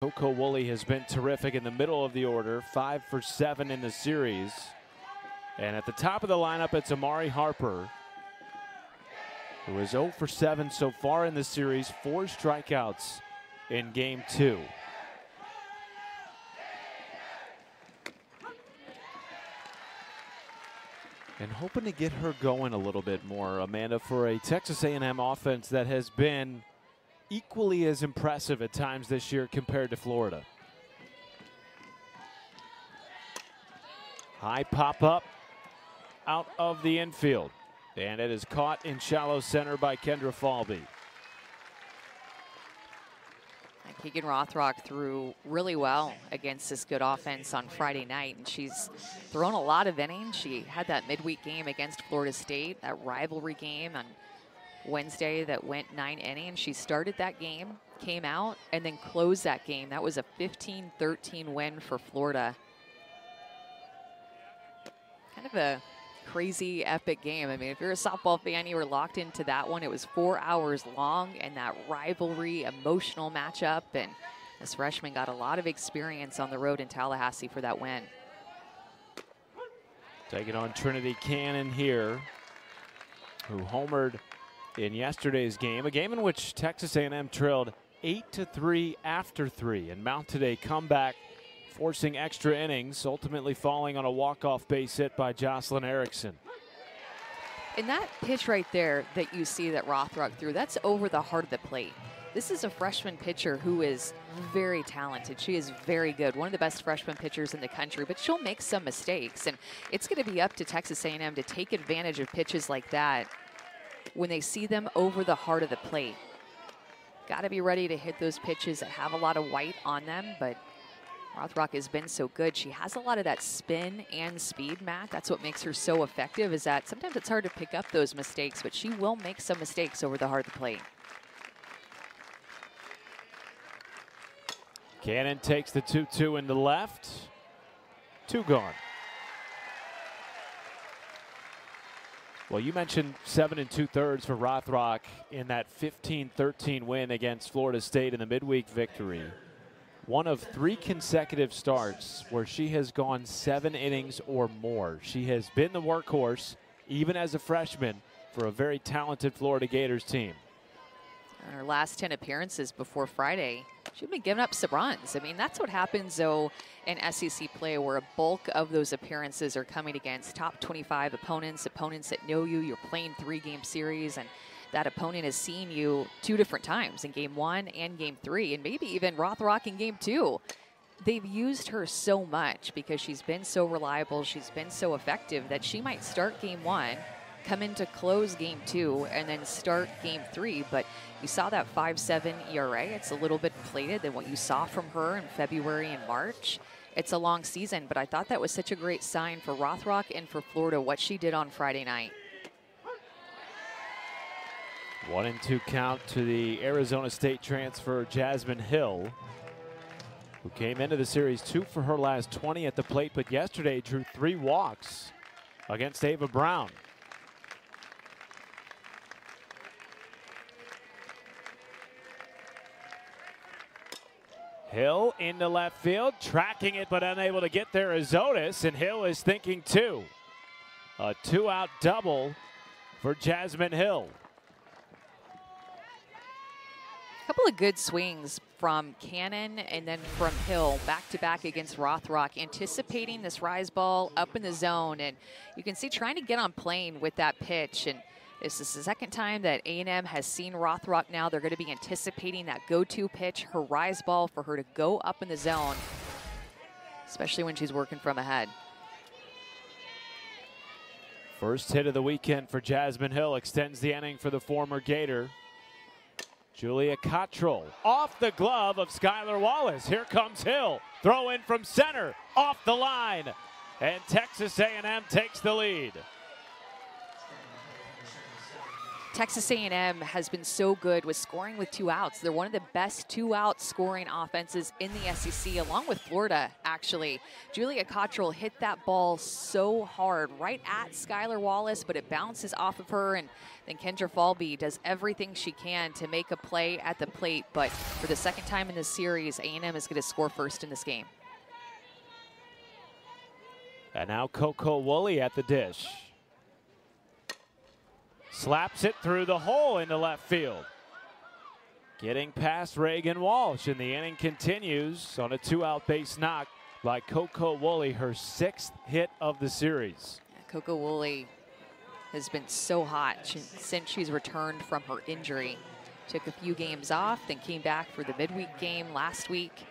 Coco Woolley has been terrific in the middle of the order, 5 for 7 in the series. And at the top of the lineup, it's Amari Harper, who is 0 for 7 so far in the series, 4 strikeouts in game 2. And hoping to get her going a little bit more, Amanda, for a Texas A&M offense that has been equally as impressive at times this year compared to Florida. High pop up out of the infield, and it is caught in shallow center by Kendra Falby. Keegan Rothrock threw really well against this good offense on Friday night, and she's thrown a lot of innings. She had that midweek game against Florida State, that rivalry game on Wednesday that went 9 innings. She started that game, came out, and then closed that game. That was a 15-13 win for Florida. Kind of a crazy, epic game. I mean, if you're a softball fan, you were locked into that one. It was 4 hours long, and that rivalry, emotional matchup, and this freshman got a lot of experience on the road in Tallahassee for that win. Taking on Trinity Cannon here, who homered in yesterday's game, a game in which Texas A&M trailed 8-3 after 3 and mounted a comeback, forcing extra innings, ultimately falling on a walk-off base hit by Jocelyn Erickson. And that pitch right there that you see that Rothrock threw, that's over the heart of the plate. This is a freshman pitcher who is very talented. She is very good, one of the best freshman pitchers in the country, but she'll make some mistakes. And it's going to be up to Texas A&M to take advantage of pitches like that when they see them over the heart of the plate. Got to be ready to hit those pitches that have a lot of white on them, but Rothrock has been so good. She has a lot of that spin and speed, Matt. That's what makes her so effective, is that sometimes it's hard to pick up those mistakes, but she will make some mistakes over the heart of the plate. Cannon takes the 2-2 into left. 2 gone. Well, you mentioned 7 2/3 for Rothrock in that 15-13 win against Florida State in the midweek victory. One of 3 consecutive starts where she has gone 7 innings or more. She has been the workhorse, even as a freshman, for a very talented Florida Gators team. In her last 10 appearances before Friday, she'd been giving up some runs. I mean, that's what happens, though, in SEC play, where a bulk of those appearances are coming against top 25 opponents, opponents that know you. You're playing 3-game series, and that opponent has seen you 2 different times, in game 1 and game 3, and maybe even Rothrock in game 2. They've used her so much because she's been so reliable, she's been so effective, that she might start game 1, come in to close game 2, and then start game 3. But you saw that 5.7 ERA. It's a little bit inflated than what you saw from her in February and March. It's a long season, but I thought that was such a great sign for Rothrock and for Florida, what she did on Friday night. 1-2 count to the Arizona State transfer, Jasmine Hill, who came into the series 2 for her last 20 at the plate, but yesterday drew 3 walks against Ava Brown. Hill into left field, tracking it but unable to get there is Otis, and Hill is thinking 2. A 2-out double for Jasmine Hill. A couple of good swings from Cannon and then from Hill, back-to-back against Rothrock, anticipating this rise ball up in the zone. And you can see trying to get on plane with that pitch. And this is the second time that A&M has seen Rothrock now. They're going to be anticipating that go-to pitch, her rise ball, for her to go up in the zone, especially when she's working from ahead. First hit of the weekend for Jasmine Hill extends the inning for the former Gator. Julia Cottrell off the glove of Skylar Wallace. Here comes Hill. Throw in from center, off the line, and Texas A&M takes the lead. Texas A&M has been so good with scoring with 2 outs. They're one of the best 2-out scoring offenses in the SEC, along with Florida, actually. Julia Cottrell hit that ball so hard right at Skylar Wallace, but it bounces off of her, and then Kendra Falby does everything she can to make a play at the plate. But for the second time in this series, A&M is going to score first in this game. And now Coco Woolley at the dish. Slaps it through the hole into left field. Getting past Reagan Walsh, and the inning continues on a 2-out base knock by Coco Woolley, her 6th hit of the series. Yeah, Coco Woolley has been so hot since she's returned from her injury. Took a few games off, then came back for the midweek game last week,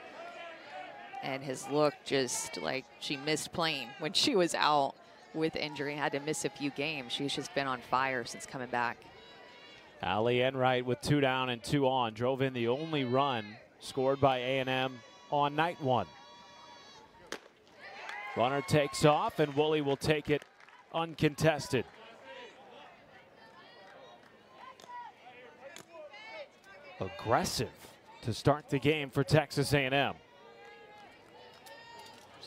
and has looked just like she missed playing when she was out with injury and had to miss a few games. She's just been on fire since coming back. Allie Enright with 2 down and 2 on drove in the only run scored by A&M on night 1. Runner takes off, and Woolley will take it uncontested. Aggressive to start the game for Texas A&M.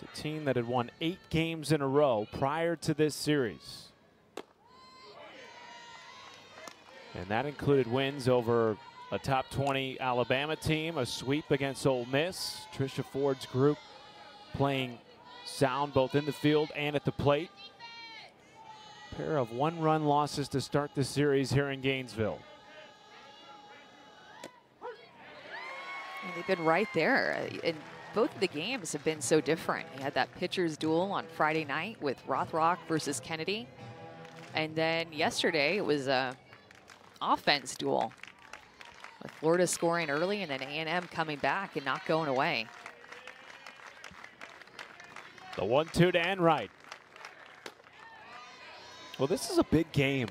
It's a team that had won 8 games in a row prior to this series. And that included wins over a top 20 Alabama team, a sweep against Ole Miss. Tricia Ford's group playing sound both in the field and at the plate. A pair of 1-run losses to start the series here in Gainesville. And they've been right there. And both of the games have been so different. You had that pitcher's duel on Friday night with Rothrock versus Kennedy. And then yesterday it was a offense duel with Florida scoring early and then A&M coming back and not going away. The 1-2 to Enright. Well, this is a big game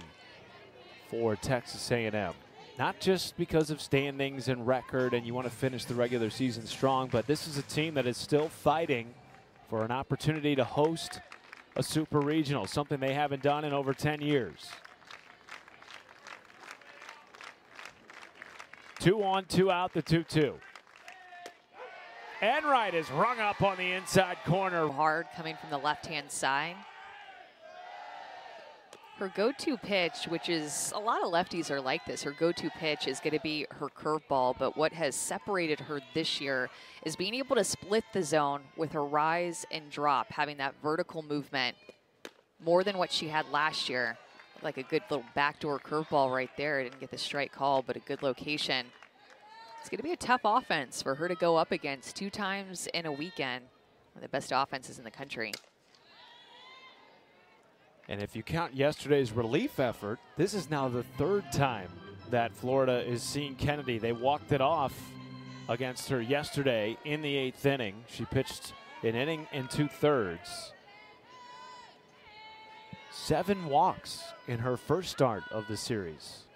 for Texas A&M. Not just because of standings and record and you want to finish the regular season strong, but this is a team that is still fighting for an opportunity to host a super regional, something they haven't done in over 10 years. 2 on, 2 out, the 2-2. Enright is rung up on the inside corner. Hard coming from the left-hand side. Her go-to pitch, which is, a lot of lefties are like this, her go-to pitch is going to be her curveball, but what has separated her this year is being able to split the zone with her rise and drop, having that vertical movement more than what she had last year. Like a good little backdoor curveball right there. Didn't get the strike call, but a good location. It's going to be a tough offense for her to go up against 2 times in a weekend. One of the best offenses in the country. And if you count yesterday's relief effort, this is now the 3rd time that Florida is seeing Kennedy. They walked it off against her yesterday in the 8th inning. She pitched an inning and 2/3. 7 walks in her first start of the series.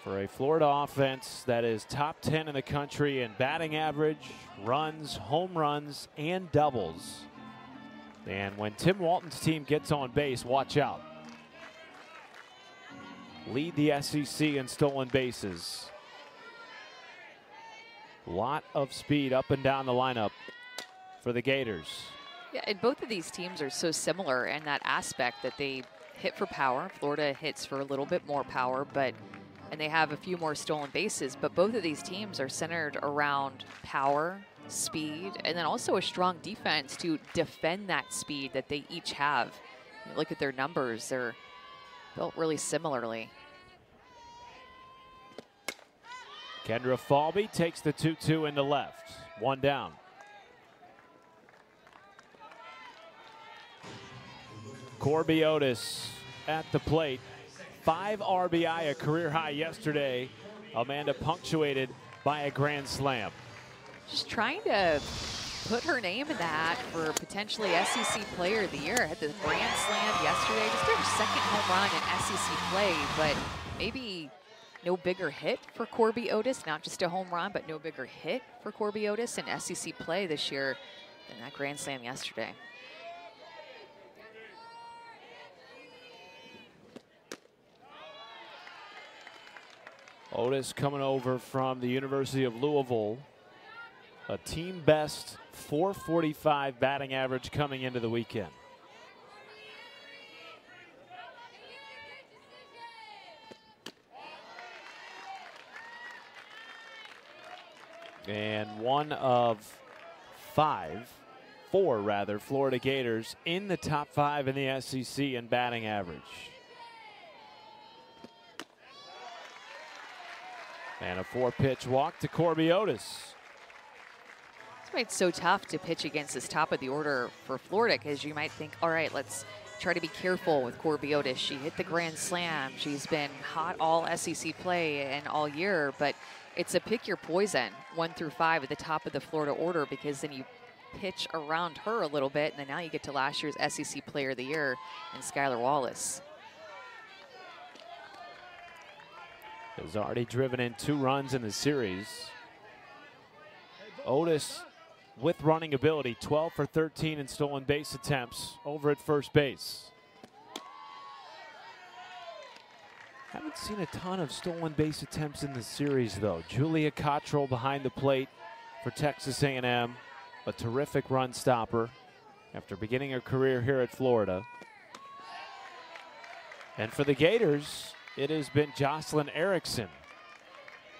For a Florida offense that is top 10 in the country in batting average, runs, home runs, and doubles. And when Tim Walton's team gets on base, watch out. Lead the SEC in stolen bases. Lot of speed up and down the lineup for the Gators. Yeah, and both of these teams are so similar in that aspect that they hit for power. Florida hits for a little bit more power, and they have a few more stolen bases, but both of these teams are centered around power, speed, and then also a strong defense to defend that speed that they each have. You look at their numbers, they're built really similarly. Kendra Falby takes the 2-2 into left. 1 down. Corby Otis at the plate. 5 RBI, a career high yesterday. Amanda punctuated by a grand slam. Just trying to put her name in that for potentially SEC Player of the Year. Had the grand slam yesterday. Just her 2nd home run in SEC play, but maybe no bigger hit for Corby Otis. Not just a home run, but no bigger hit for Corby Otis in SEC play this year than that grand slam yesterday. Otis coming over from the University of Louisville. A team best 445 batting average coming into the weekend. And one of four rather, Florida Gators in the top 5 in the SEC in batting average. And a 4-pitch walk to Corby Otis. That's why it's so tough to pitch against this top of the order for Florida, because you might think, all right, let's try to be careful with Corby Otis. She hit the grand slam. She's been hot all SEC play and all year, but it's a pick your poison 1 through 5 at the top of the Florida order, because then you pitch around her a little bit, and then now you get to last year's SEC Player of the Year and Skylar Wallace. Has already driven in 2 runs in the series. Otis with running ability, 12 for 13 in stolen base attempts over at first base. Haven't seen a ton of stolen base attempts in the series though. Julia Cottrell behind the plate for Texas A&M, a terrific run stopper after beginning her career here at Florida. And for the Gators, it has been Jocelyn Erickson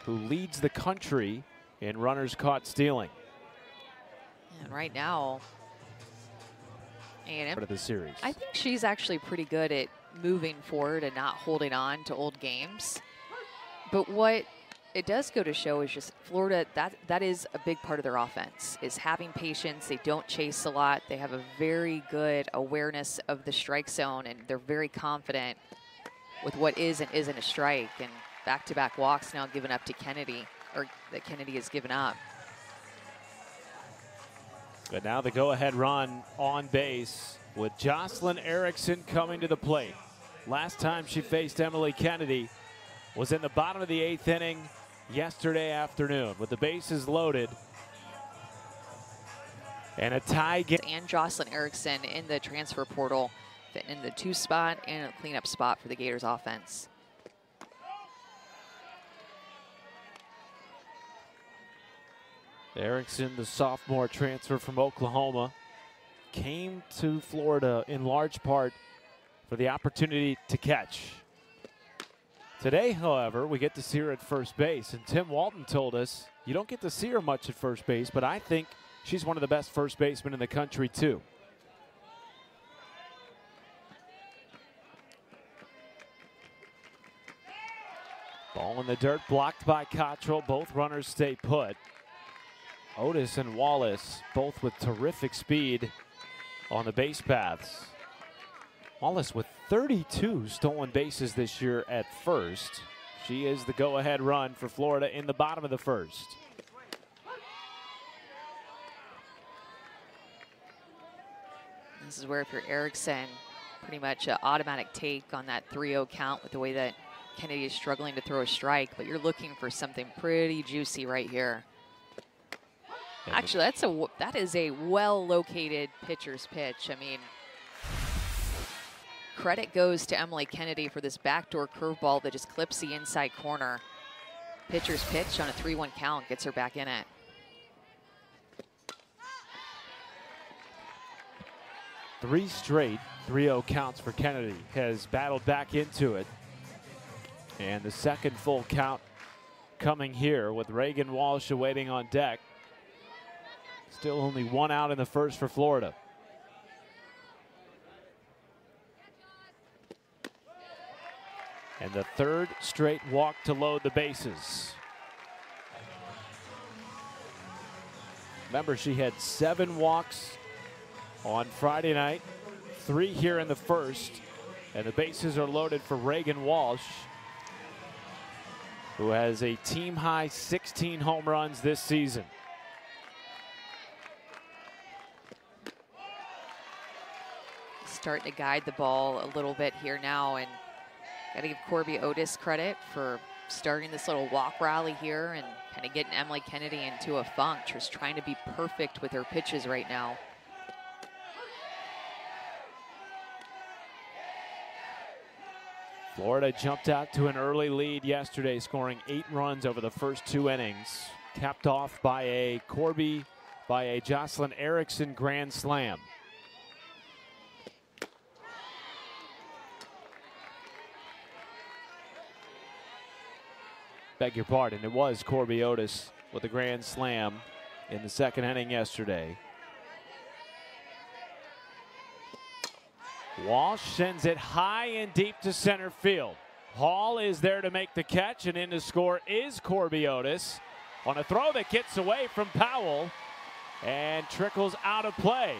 who leads the country in runners caught stealing. And right now, A&M, part of the series. I think she's actually pretty good at moving forward and not holding on to old games. But what it does go to show is just Florida, that is a big part of their offense, is having patience. They don't chase a lot. They have a very good awareness of the strike zone, and they're very confident with what is and isn't a strike. And back-to-back walks now given up to Kennedy, or that Kennedy has given up. But now the go-ahead run on base with Jocelyn Erickson coming to the plate. Last time she faced Emily Kennedy was in the bottom of the 8th inning yesterday afternoon with the bases loaded. And a tie game. And Jocelyn Erickson in the transfer portal, fitting in the 2 spot and a cleanup spot for the Gators offense. Erickson, the sophomore transfer from Oklahoma, came to Florida in large part for the opportunity to catch. Today, however, we get to see her at first base, and Tim Walton told us you don't get to see her much at first base, but I think she's one of the best first basemen in the country too. Ball in the dirt, blocked by Cottrell. Both runners stay put. Otis and Wallace both with terrific speed on the base paths. Wallace with 32 stolen bases this year at first. She is the go-ahead run for Florida in the bottom of the first. This is where if you're Erickson, pretty much an automatic take on that 3-0 count with the way that Kennedy is struggling to throw a strike, but you're looking for something pretty juicy right here. Actually, that is a well-located pitcher's pitch. I mean, credit goes to Emily Kennedy for this backdoor curveball that just clips the inside corner. Pitcher's pitch on a 3-1 count gets her back in it. Three straight 3-0 counts for Kennedy. Has battled back into it. And the second full count coming here with Reagan Walsh awaiting on deck. Still only 1 out in the first for Florida. And the 3rd straight walk to load the bases. Remember, she had 7 walks on Friday night, 3 here in the first, and the bases are loaded for Reagan Walsh, who has a team-high 16 home runs this season. Starting to guide the ball a little bit here now, and got to give Corby Otis credit for starting this little walk rally here and kind of getting Emily Kennedy into a funk, just trying to be perfect with her pitches right now. Florida jumped out to an early lead yesterday, scoring 8 runs over the first 2 innings, capped off by a Jocelyn Erickson grand slam. Beg your pardon, it was Corby Otis with a grand slam in the 2nd inning yesterday. Walsh sends it high and deep to center field. Hall is there to make the catch, and in to score is Corby Otis on a throw that gets away from Powell and trickles out of play.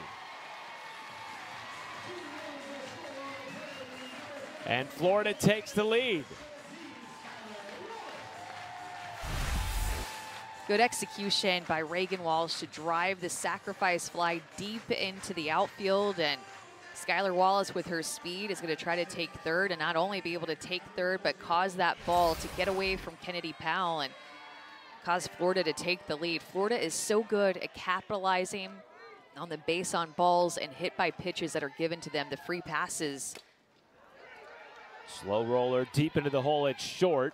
And Florida takes the lead. Good execution by Reagan Walsh to drive the sacrifice fly deep into the outfield, and Skylar Wallace with her speed is going to try to take third, and not only be able to take third, but cause that ball to get away from Kennedy Powell and cause Florida to take the lead. Florida is so good at capitalizing on the base on balls and hit by pitches that are given to them, the free passes. Slow roller deep into the hole. It's short.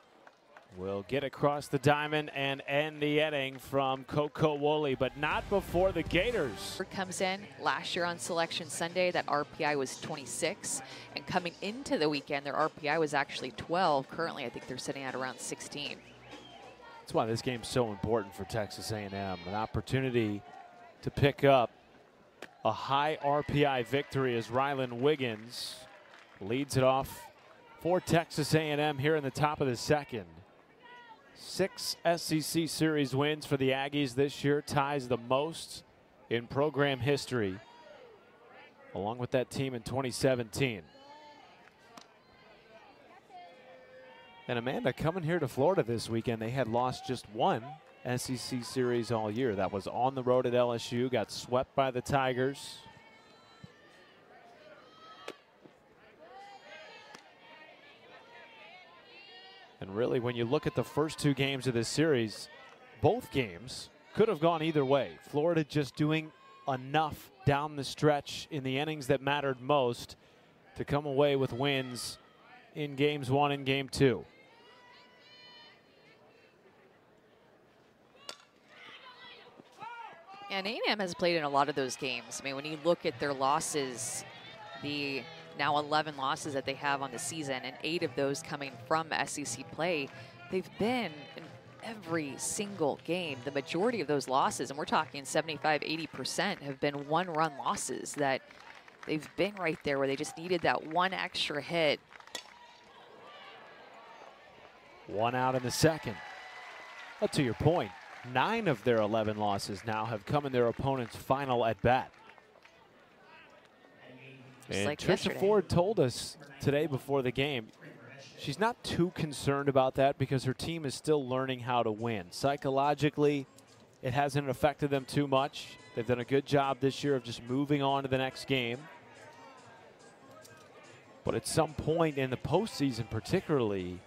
Will get across the diamond and end the inning from Coco Woolley, but not before the Gators. Comes in last year on Selection Sunday, that RPI was 26, and coming into the weekend, their RPI was actually 12. Currently, I think they're sitting at around 16. That's why this game's so important for Texas A&M. An opportunity to pick up a high RPI victory as Rylan Wiggins leads it off for Texas A&M here in the top of the 2nd. 6 SEC Series wins for the Aggies this year, ties the most in program history, along with that team in 2017. And Amanda, coming here to Florida this weekend, they had lost just 1 SEC Series all year. That was on the road at LSU, got swept by the Tigers. And really, when you look at the first 2 games of this series, both games could have gone either way. Florida just doing enough down the stretch in the innings that mattered most to come away with wins in games 1 and game 2. And A&M has played in a lot of those games. I mean, when you look at their losses, the now 11 losses that they have on the season, and 8 of those coming from SEC play, they've been in every single game. The majority of those losses, and we're talking 75, 80%, have been 1-run losses that they've been right there where they just needed that 1 extra hit. 1 out in the 2nd. But to your point, 9 of their 11 losses now have come in their opponent's final at bat. And like Trisha yesterday. Ford told us today before the game, she's not too concerned about that because her team is still learning how to win. Psychologically, it hasn't affected them too much. They've done a good job this year of just moving on to the next game. But at some point in the postseason particularly,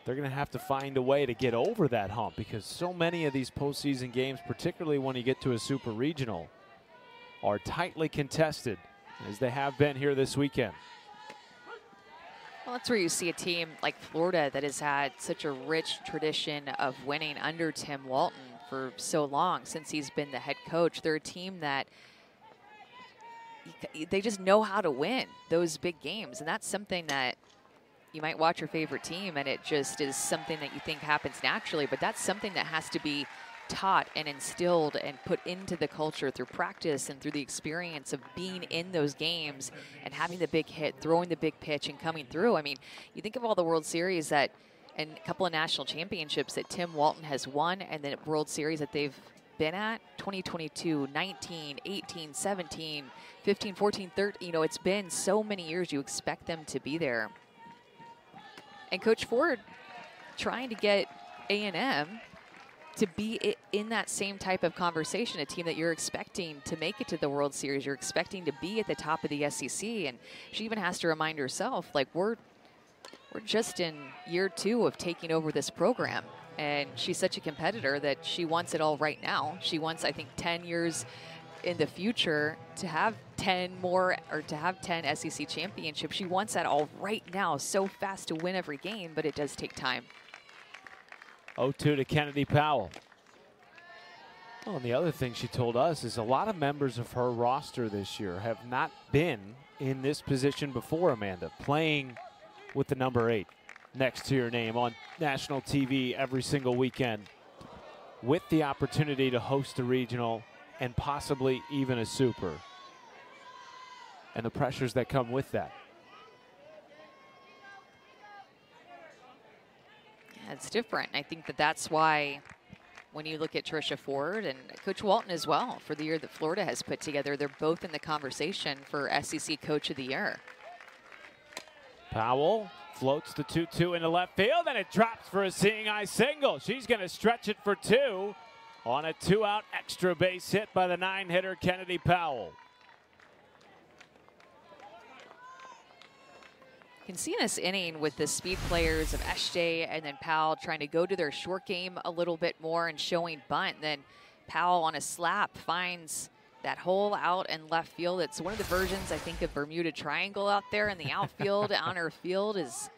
they're going to have to find a way to get over that hump because so many of these postseason games, particularly when you get to a super regional, are tightly contested, as they have been here this weekend. Well, that's where you see a team like Florida that has had such a rich tradition of winning under Tim Walton for so long, since he's been the head coach. They're a team that they just know how to win those big games, and that's something that you might watch your favorite team and it just is something that you think happens naturally, but that's something that has to be taught and instilled and put into the culture through practice and through the experience of being in those games and having the big hit, throwing the big pitch and coming through. I mean, you think of all the World Series that and a couple of national championships that Tim Walton has won, and then World Series that they've been at, 2022, 19, 18, 17, 15, 14, 13. You know, it's been so many years. You expect them to be there. And Coach Ford trying to get A&M to be in that same type of conversation, a team that you're expecting to make it to the World Series. You're expecting to be at the top of the SEC. And she even has to remind herself, like, we're just in year 2 of taking over this program. And she's such a competitor that she wants it all right now. She wants, I think, 10 years in the future to have 10 more, or to have 10 SEC championships. She wants that all right now, so fast to win every game, but it does take time. 0-2 to Kennedy Powell. Well, and the other thing she told us is a lot of members of her roster this year have not been in this position before, Amanda, playing with the number 8 next to your name on national TV every single weekend, with the opportunity to host a regional and possibly even a super, and the pressures that come with that. Yeah, it's different. I think that that's why when you look at Trisha Ford and Coach Walton as well, for the year that Florida has put together, they're both in the conversation for SEC Coach of the Year. Powell floats the 2-2 into left field, and it drops for a seeing eye single. She's going to stretch it for 2 on a 2-out extra base hit by the 9-hitter Kennedy Powell. Can see in this inning with the speed players of Eshte and then Powell trying to go to their short game a little bit more and showing bunt. Then Powell on a slap finds that hole out in left field. It's one of the versions, I think, of Bermuda Triangle out there in the outfield. On her field is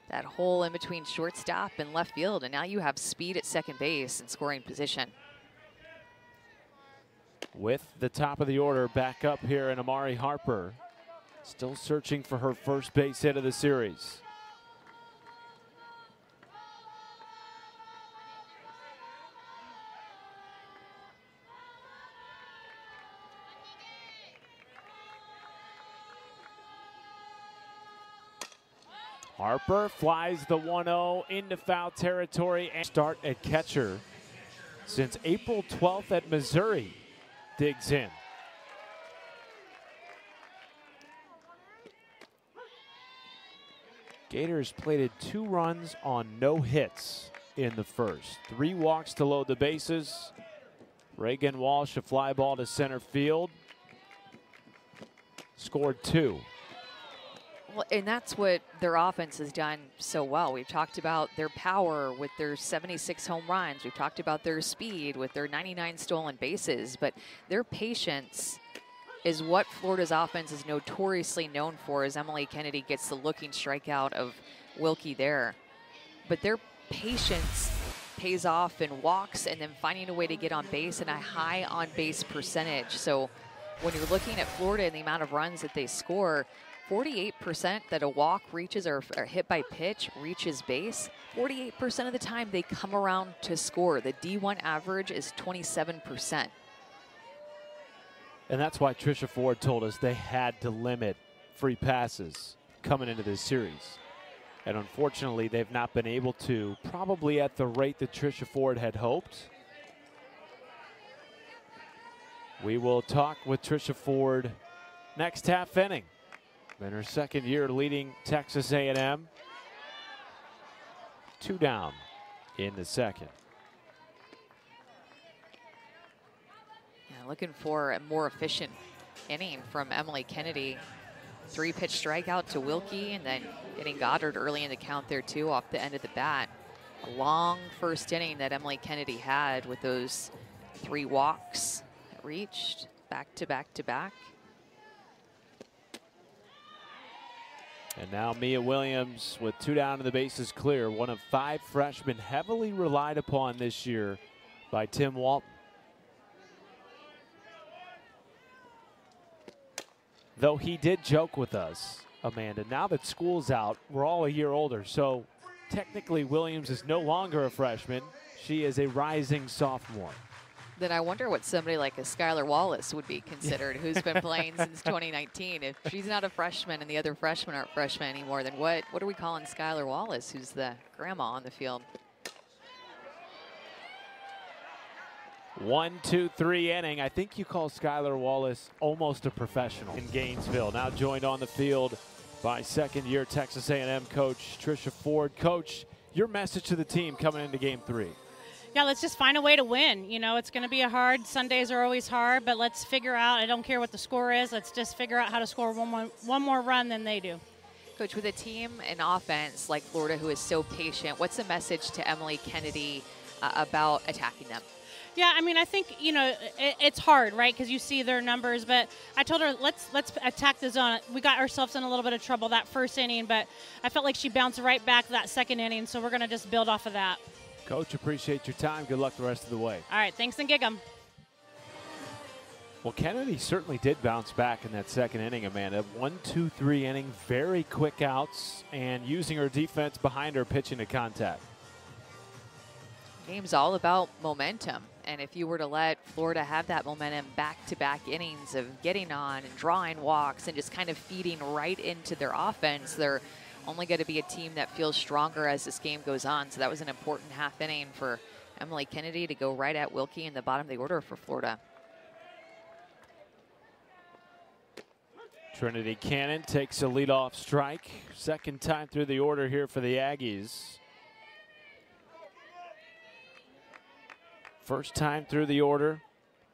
that hole in between shortstop and left field. And now you have speed at second base and scoring position. With the top of the order back up here in Amari Harper. Still searching for her first base hit of the series. Harper flies the 1-0 into foul territory and start at catcher since April 12th at Missouri. Digs in. Gators plated 2 runs on no hits in the first. 3 walks to load the bases. Reagan Walsh, a fly ball to center field. Scored 2. Well, and that's what their offense has done so well. We've talked about their power with their 76 home runs. We've talked about their speed with their 99 stolen bases. But their patience is what Florida's offense is notoriously known for, as Emily Kennedy gets the looking strikeout of Wilkie there. But their patience pays off in walks and then finding a way to get on base and a high on base percentage. So when you're looking at Florida and the amount of runs that they score, 48% that a walk reaches or hit by pitch reaches base. 48% of the time they come around to score. The D1 average is 27%. And that's why Trisha Ford told us they had to limit free passes coming into this series. And unfortunately, they've not been able to, probably at the rate that Trisha Ford had hoped. We will talk with Trisha Ford next half inning. In her second year leading Texas A&M. 2 down in the second. Looking for a more efficient inning from Emily Kennedy. 3-pitch strikeout to Wilkie, and then getting Goddard early in the count there too off the end of the bat. A long first inning that Emily Kennedy had with those 3 walks that reached back to back to back. And now Mia Williams with 2 down and the bases clear. One of 5 freshmen heavily relied upon this year by Tim Walton. Though he did joke with us, Amanda, now that school's out, we're all a year older. So technically Williams is no longer a freshman. She is a rising sophomore. Then I wonder what somebody like a Skylar Wallace would be considered, who's been playing since 2019. If she's not a freshman and the other freshmen aren't freshmen anymore, then what are we calling Skylar Wallace, who's the grandma on the field? 1-2-3 inning. I think you call Skylar Wallace almost a professional in Gainesville. Now joined on the field by second-year Texas A&M coach Trisha Ford. Coach, your message to the team coming into Game 3. Yeah, let's just find a way to win. You know, it's going to be hard. Sundays are always hard, but let's figure out. I don't care what the score is. Let's just figure out how to score one more run than they do. Coach, with a team and offense like Florida who is so patient, what's the message to Emily Kennedy about attacking them? Yeah, I mean, I think, you know, it's hard, right, because you see their numbers. But I told her, let's attack the zone. We got ourselves in a little bit of trouble that first inning, but I felt like she bounced right back that second inning, so we're going to just build off of that. Coach, appreciate your time. Good luck the rest of the way. All right, thanks and gig 'em. Well, Kennedy certainly did bounce back in that second inning, Amanda. 1-2-3 inning, very quick outs, and using her defense behind her pitching to contact. Game's all about momentum. And if you were to let Florida have that momentum back-to-back innings of getting on and drawing walks and just kind of feeding right into their offense, they're only going to be a team that feels stronger as this game goes on. So that was an important half inning for Emily Kennedy to go right at Wilkie in the bottom of the order for Florida. Trinity Cannon takes a leadoff strike. Second time through the order here for the Aggies. First time through the order,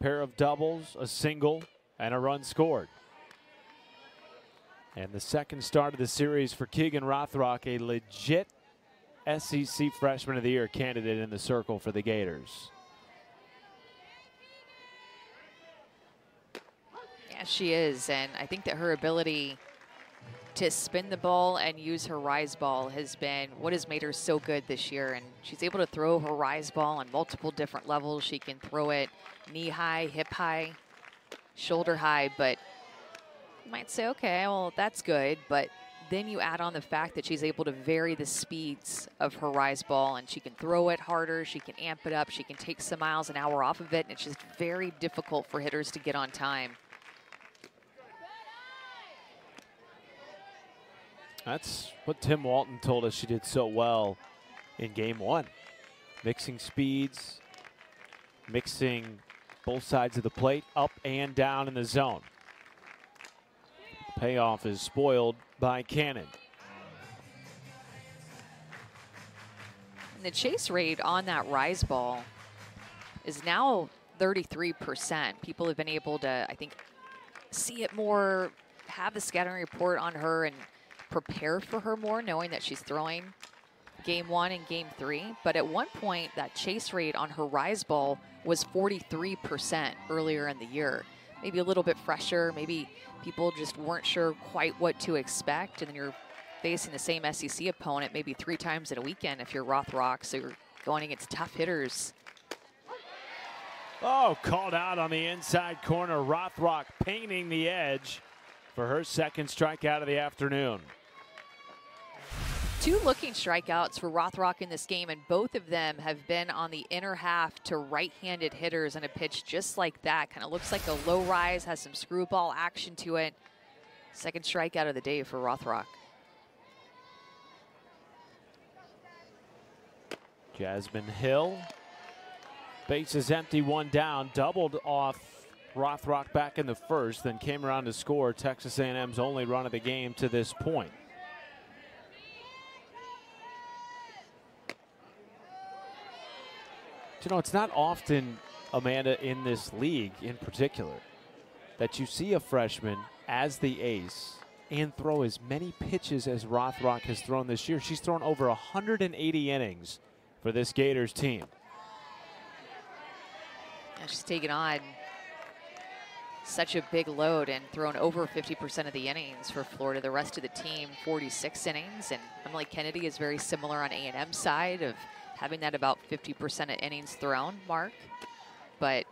pair of doubles, a single, and a run scored. And the second start of the series for Keegan Rothrock, a legit SEC Freshman of the Year candidate in the circle for the Gators. Yeah, she is, and I think that her ability to spin the ball and use her rise ball has been what has made her so good this year. And she's able to throw her rise ball on multiple different levels. She can throw it knee high, hip high, shoulder high, but you might say, okay, well, that's good. But then you add on the fact that she's able to vary the speeds of her rise ball, and she can throw it harder, she can amp it up, she can take some miles an hour off of it, and it's just very difficult for hitters to get on time. That's what Tim Walton told us she did so well in game one. Mixing speeds, mixing both sides of the plate, up and down in the zone. Payoff is spoiled by Cannon. And the chase rate on that rise ball is now 33%. People have been able to, I think, see it more, have the scattering report on her, and prepare for her more, knowing that she's throwing game one and game three. But at one point, that chase rate on her rise ball was 43% earlier in the year. Maybe a little bit fresher. Maybe people just weren't sure quite what to expect. And then you're facing the same SEC opponent maybe 3 times in a weekend if you're Rothrock. So you're going against tough hitters. Oh, called out on the inside corner. Rothrock painting the edge for her second strikeout of the afternoon. 2 looking strikeouts for Rothrock in this game, and both of them have been on the inner half to right-handed hitters on a pitch just like that. Kind of looks like a low rise, has some screwball action to it. Second strikeout of the day for Rothrock. Jasmine Hill, bases empty, 1 down, doubled off Rothrock back in the first, then came around to score Texas A&M's only run of the game to this point. You know, it's not often, Amanda, in this league in particular, that you see a freshman as the ace and throw as many pitches as Rothrock has thrown this year. She's thrown over 180 innings for this Gators team. Yeah, she's taken on such a big load and thrown over 50% of the innings for Florida. The rest of the team, 46 innings. And Emily Kennedy is very similar on A&M's side of having that about 50% of innings thrown mark. But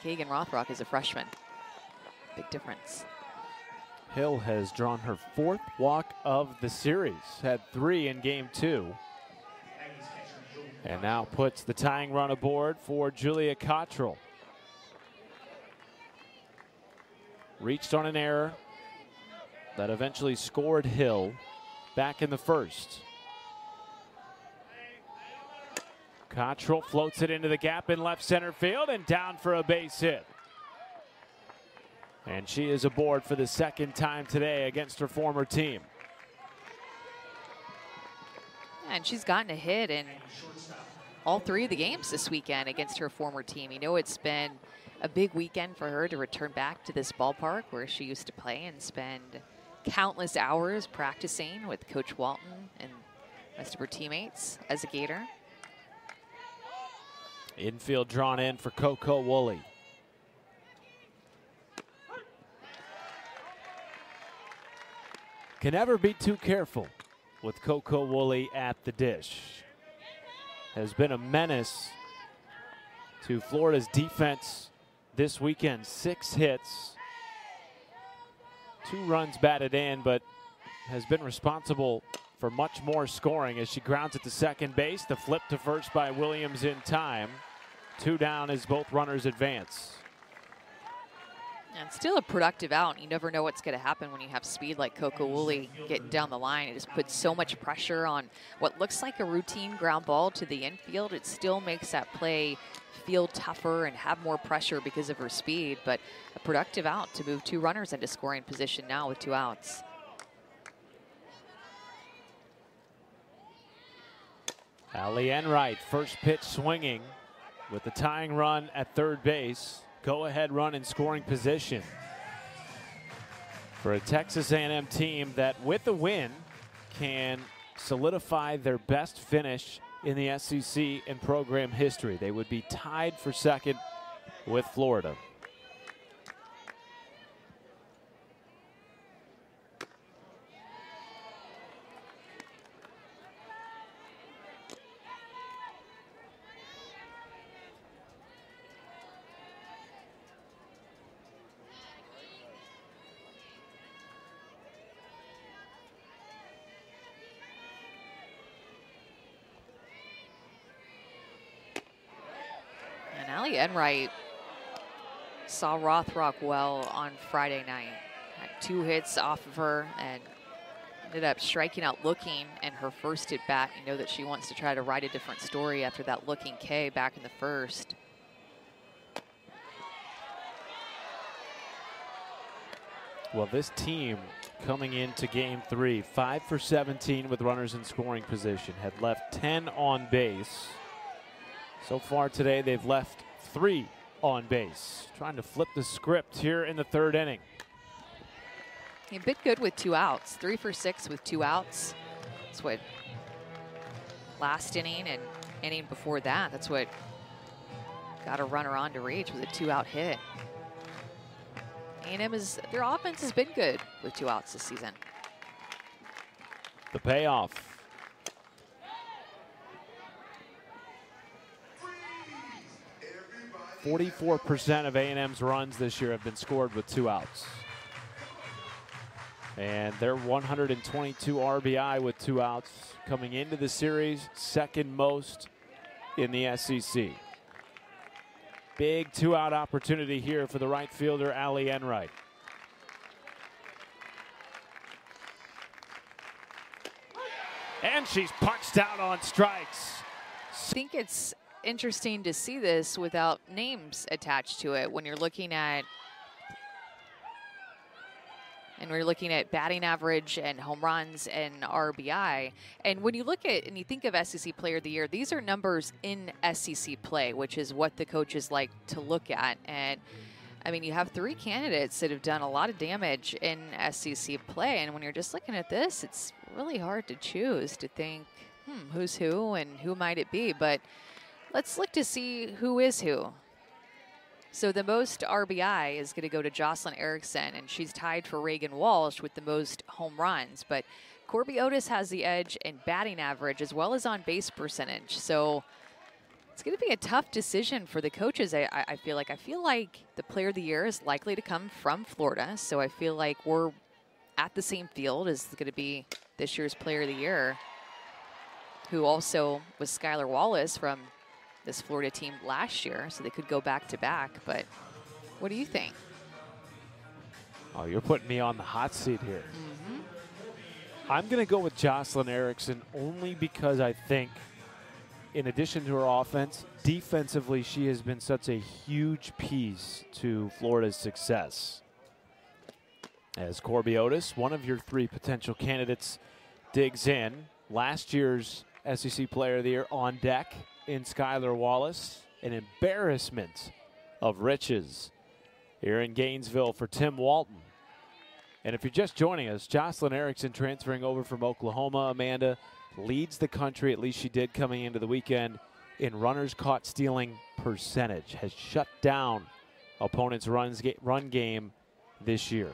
Keegan Rothrock is a freshman. Big difference. Hill has drawn her 4th walk of the series, had 3 in game 2. And now puts the tying run aboard for Julia Cottrell. Reached on an error that eventually scored Hill back in the first. Cottrell floats it into the gap in left center field and down for a base hit. And she is aboard for the second time today against her former team. And she's gotten a hit in all 3 of the games this weekend against her former team. You know, it's been a big weekend for her to return back to this ballpark where she used to play and spend countless hours practicing with Coach Walton and the rest of her teammates as a Gator. Infield drawn in for Coco Woolley. Can never be too careful with Coco Woolley at the dish. Has been a menace to Florida's defense this weekend. 6 hits, 2 runs batted in, but has been responsible for much more scoring as she grounds it to second base. The flip to first by Williams in time. 2 down as both runners advance. And still a productive out. You never know what's going to happen when you have speed like Coco Woolley getting down the line. It just puts so much pressure on what looks like a routine ground ball to the infield. It still makes that play feel tougher and have more pressure because of her speed, but a productive out to move 2 runners into scoring position now with 2 outs. Allie Enright, first pitch swinging with the tying run at third base. Go-ahead run in scoring position for a Texas A&M team that, with a win, can solidify their best finish in the SEC in program history. They would be tied for second with Florida. Allie Enright saw Rothrock well on Friday night. Had 2 hits off of her and ended up striking out Looking in her first at bat. You know that she wants to try to write a different story after that Looking K back in the first. Well, this team coming into game 3, 5 for 17 with runners in scoring position, had left 10 on base. So far today, they've left 3 on base. Trying to flip the script here in the 3rd inning. A bit good with 2 outs. 3 for 6 with 2 outs. That's what last inning and inning before that. That's what got a runner on to reach with a 2-out hit. A&M their offense has been good with 2 outs this season. The payoff. 44% of A&M's runs this year have been scored with 2 outs. And they're 122 RBI with 2 outs coming into the series, 2nd most in the SEC. Big 2-out opportunity here for the right fielder, Allie Enright. And she's punched out on strikes. I think it's interesting to see this without names attached to it when you're looking at batting average and home runs and RBI. And when you look at and you think of SEC Player of the Year, these are numbers in SEC play, which is what the coaches like to look at. And I mean, you have 3 candidates that have done a lot of damage in SEC play. And when you're just looking at this, it's really hard to choose to think, who's who and who might it be? But let's look to see who is who. So the most RBI is going to go to Jocelyn Erickson, and she's tied for Reagan Walsh with the most home runs. But Corby Otis has the edge in batting average as well as on base percentage. So it's going to be a tough decision for the coaches. I feel like the Player of the Year is likely to come from Florida. So I feel like we're at the same field as going to be this year's Player of the Year, who also was Skylar Wallace from this Florida team last year, so they could go back to back. But what do you think? Oh, you're putting me on the hot seat here. I'm going to go with Jocelyn Erickson only because I think, in addition to her offense, defensively, she has been such a huge piece to Florida's success. As Corby Otis, one of your 3 potential candidates, digs in. Last year's SEC Player of the Year on deck in Skylar Wallace. An embarrassment of riches here in Gainesville for Tim Walton. And if you're just joining us, Jocelyn Erickson transferring over from Oklahoma, Amanda, leads the country, at least she did coming into the weekend, in runners caught stealing percentage. Has shut down opponents' run game this year.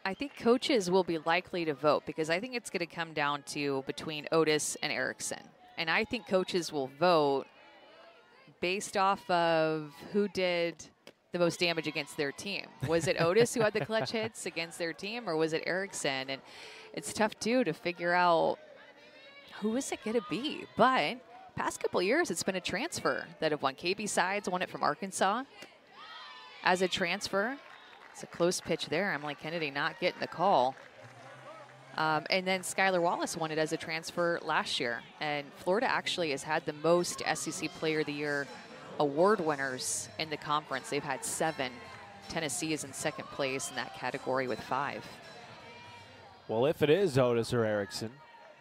I think coaches will be likely to vote because I think it's going to come down to between Otis and Erickson. And I think coaches will vote based off of who did the most damage against their team. Was it Otis who had the clutch hits against their team, or was it Erickson? And it's tough, too, to figure out who is it going to be. But past couple years, it's been a transfer that have won. KB Sides won it from Arkansas as a transfer. It's a close pitch there. Emily Kennedy not getting the call. And then Skylar Wallace won it as a transfer last year. And Florida actually has had the most SEC Player of the Year award winners in the conference. They've had 7. Tennessee is in second place in that category with 5. Well, if it is Otis or Erickson,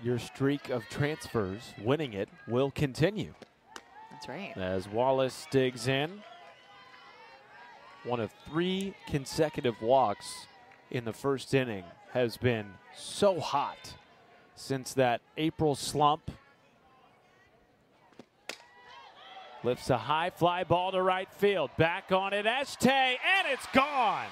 your streak of transfers winning it will continue. That's right. As Wallace digs in. One of 3 consecutive walks in the first inning, has been so hot since that April slump. Lifts a high fly ball to right field. Back on it, Este, and it's gone.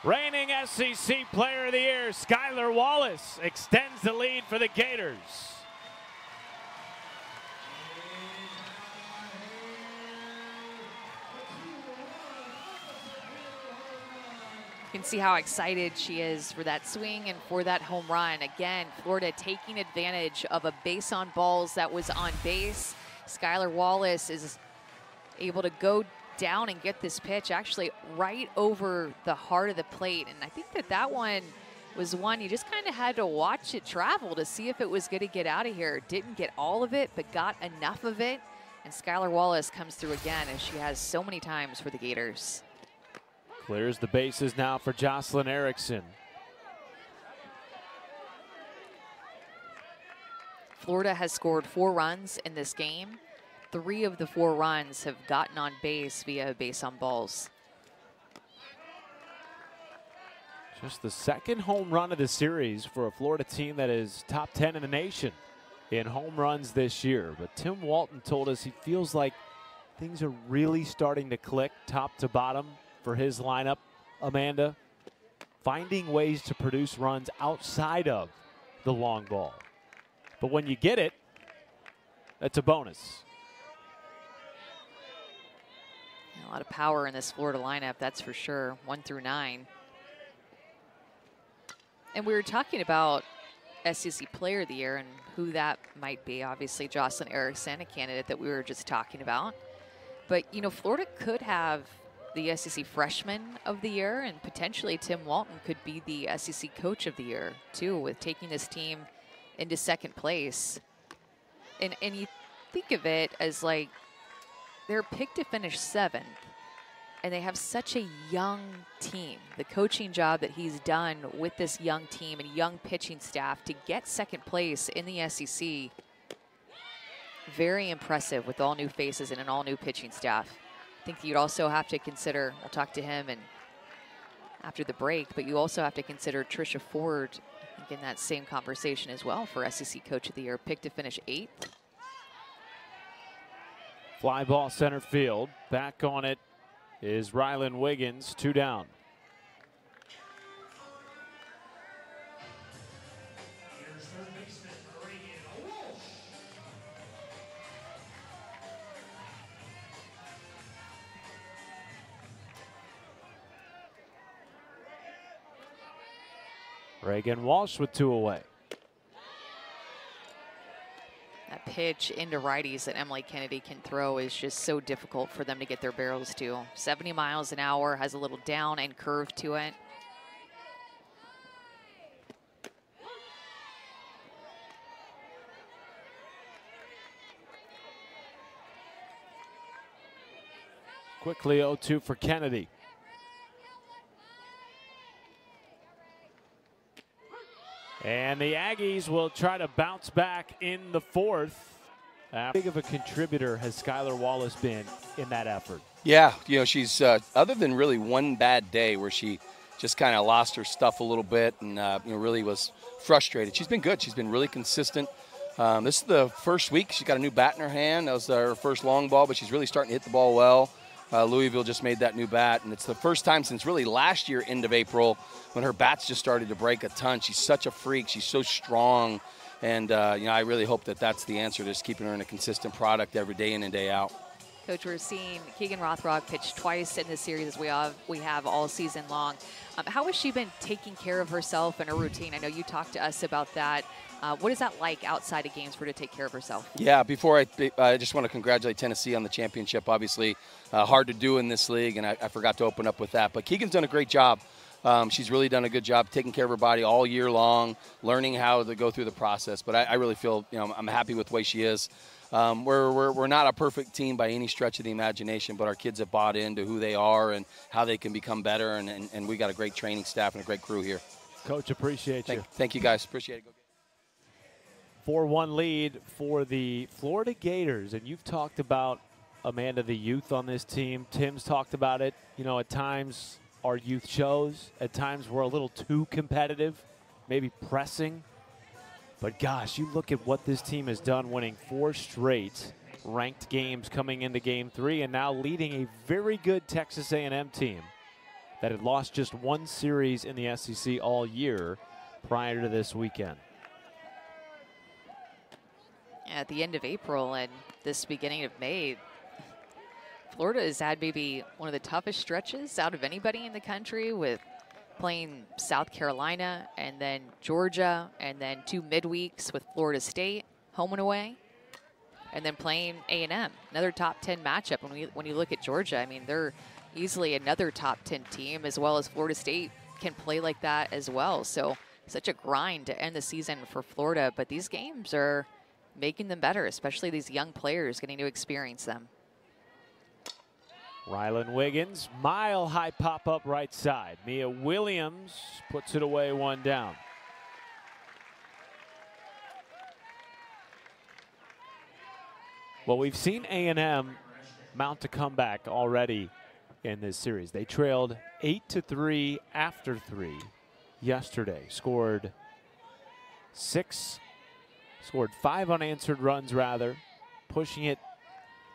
Reigning SEC Player of the Year, Skylar Wallace extends the lead for the Gators. You can see how excited she is for that swing and for that home run. Again, Florida taking advantage of a base on balls that was on base. Skylar Wallace is able to go down and get this pitch actually right over the heart of the plate. And I think that one was one you just kind of had to watch it travel to see if it was going to get out of here. Didn't get all of it, but got enough of it. And Skylar Wallace comes through again, as she has so many times for the Gators. Clears the bases now for Jocelyn Erickson. Florida has scored 4 runs in this game. 3 of the 4 runs have gotten on base via base on balls. Just the second home run of the series for a Florida team that is top 10 in the nation in home runs this year. But Tim Walton told us he feels like things are really starting to click top to bottom for his lineup, Amanda. Finding ways to produce runs outside of the long ball. But when you get it, that's a bonus. A lot of power in this Florida lineup, that's for sure. 1 through 9. And we were talking about SEC Player of the Year and who that might be. Obviously, Jocelyn Erickson, a candidate that we were just talking about. But, you know, Florida could have the SEC Freshman of the Year, and potentially Tim Walton could be the SEC Coach of the Year, too, with taking this team into second place. And you think of it as like they're picked to finish 7th, and they have such a young team. The coaching job that he's done with this young team and young pitching staff to get second place in the SEC, very impressive with all new faces and an all new pitching staff. I think you'd also have to consider, we'll talk to him and after the break, but you also have to consider Trisha Ford in that same conversation as well for SEC Coach of the Year, picked to finish 8th. Fly ball center field. Back on it is Rylan Wiggins, 2 down. Reagan Walsh with 2 away. That pitch into righties that Emily Kennedy can throw is just so difficult for them to get their barrels to. 70 miles an hour, has a little down and curve to it. Quickly 0-2 for Kennedy. And the Aggies will try to bounce back in the 4th. How big of a contributor has Skylar Wallace been in that effort? Yeah, you know, she's other than really one bad day where she just kind of lost her stuff a little bit and really was frustrated. She's been good. She's been really consistent. This is the first week. She's got a new bat in her hand. That was her first long ball, but she's really starting to hit the ball well. Louisville just made that new bat, and it's the first time since really last year, end of April, when her bats just started to break a ton. She's such a freak. She's so strong, and I really hope that that's the answer, just keeping her in a consistent product every day in and day out. Coach, we're seeing Keegan Rothrock pitch twice in this series as we have all season long. How has she been taking care of herself and her routine? I know you talked to us about that. What is that like outside of games for her to take care of herself? Yeah, before I just want to congratulate Tennessee on the championship. Obviously, hard to do in this league, and I forgot to open up with that. But Keegan's done a great job. She's really done a good job taking care of her body all year long, learning how to go through the process. But I really feel, I'm happy with the way she is. We're not a perfect team by any stretch of the imagination, but our kids have bought into who they are and how they can become better, and we got a great training staff and a great crew here. Coach, appreciate you. Thank you, guys. Appreciate it. 4-1 lead for the Florida Gators, and you've talked about, Amanda, the youth on this team. Tim's talked about it. At times our youth shows. At times we're a little too competitive, maybe pressing. But gosh, you look at what this team has done, winning 4 straight ranked games coming into Game 3, and now leading a very good Texas A&M team that had lost just 1 series in the SEC all year prior to this weekend. At the end of April and this beginning of May, Florida has had maybe one of the toughest stretches out of anybody in the country, with playing South Carolina and then Georgia and then 2 midweeks with Florida State, home and away, and then playing A&M, another top 10 matchup. When you look at Georgia, I mean, they're easily another top 10 team, as well as Florida State can play like that as well. So such a grind to end the season for Florida, but these games are making them better, especially these young players getting to experience them. Rylan Wiggins, mile-high pop-up right side. Mia Williams puts it away, 1 down. Well, we've seen A&M mount a comeback already in this series. They trailed 8-3 after 3 yesterday. Scored 5 unanswered runs, pushing it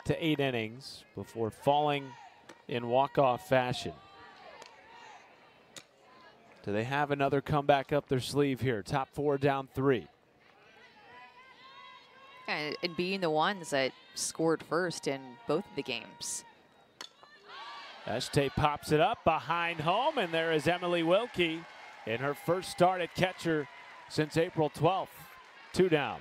to 8 innings before falling in walk-off fashion. Do they have another comeback up their sleeve here? Top 4 down 3. And being the ones that scored first in both of the games. Estee pops it up behind home, and there is Emily Wilkie in her first start at catcher since April 12th. 2 down.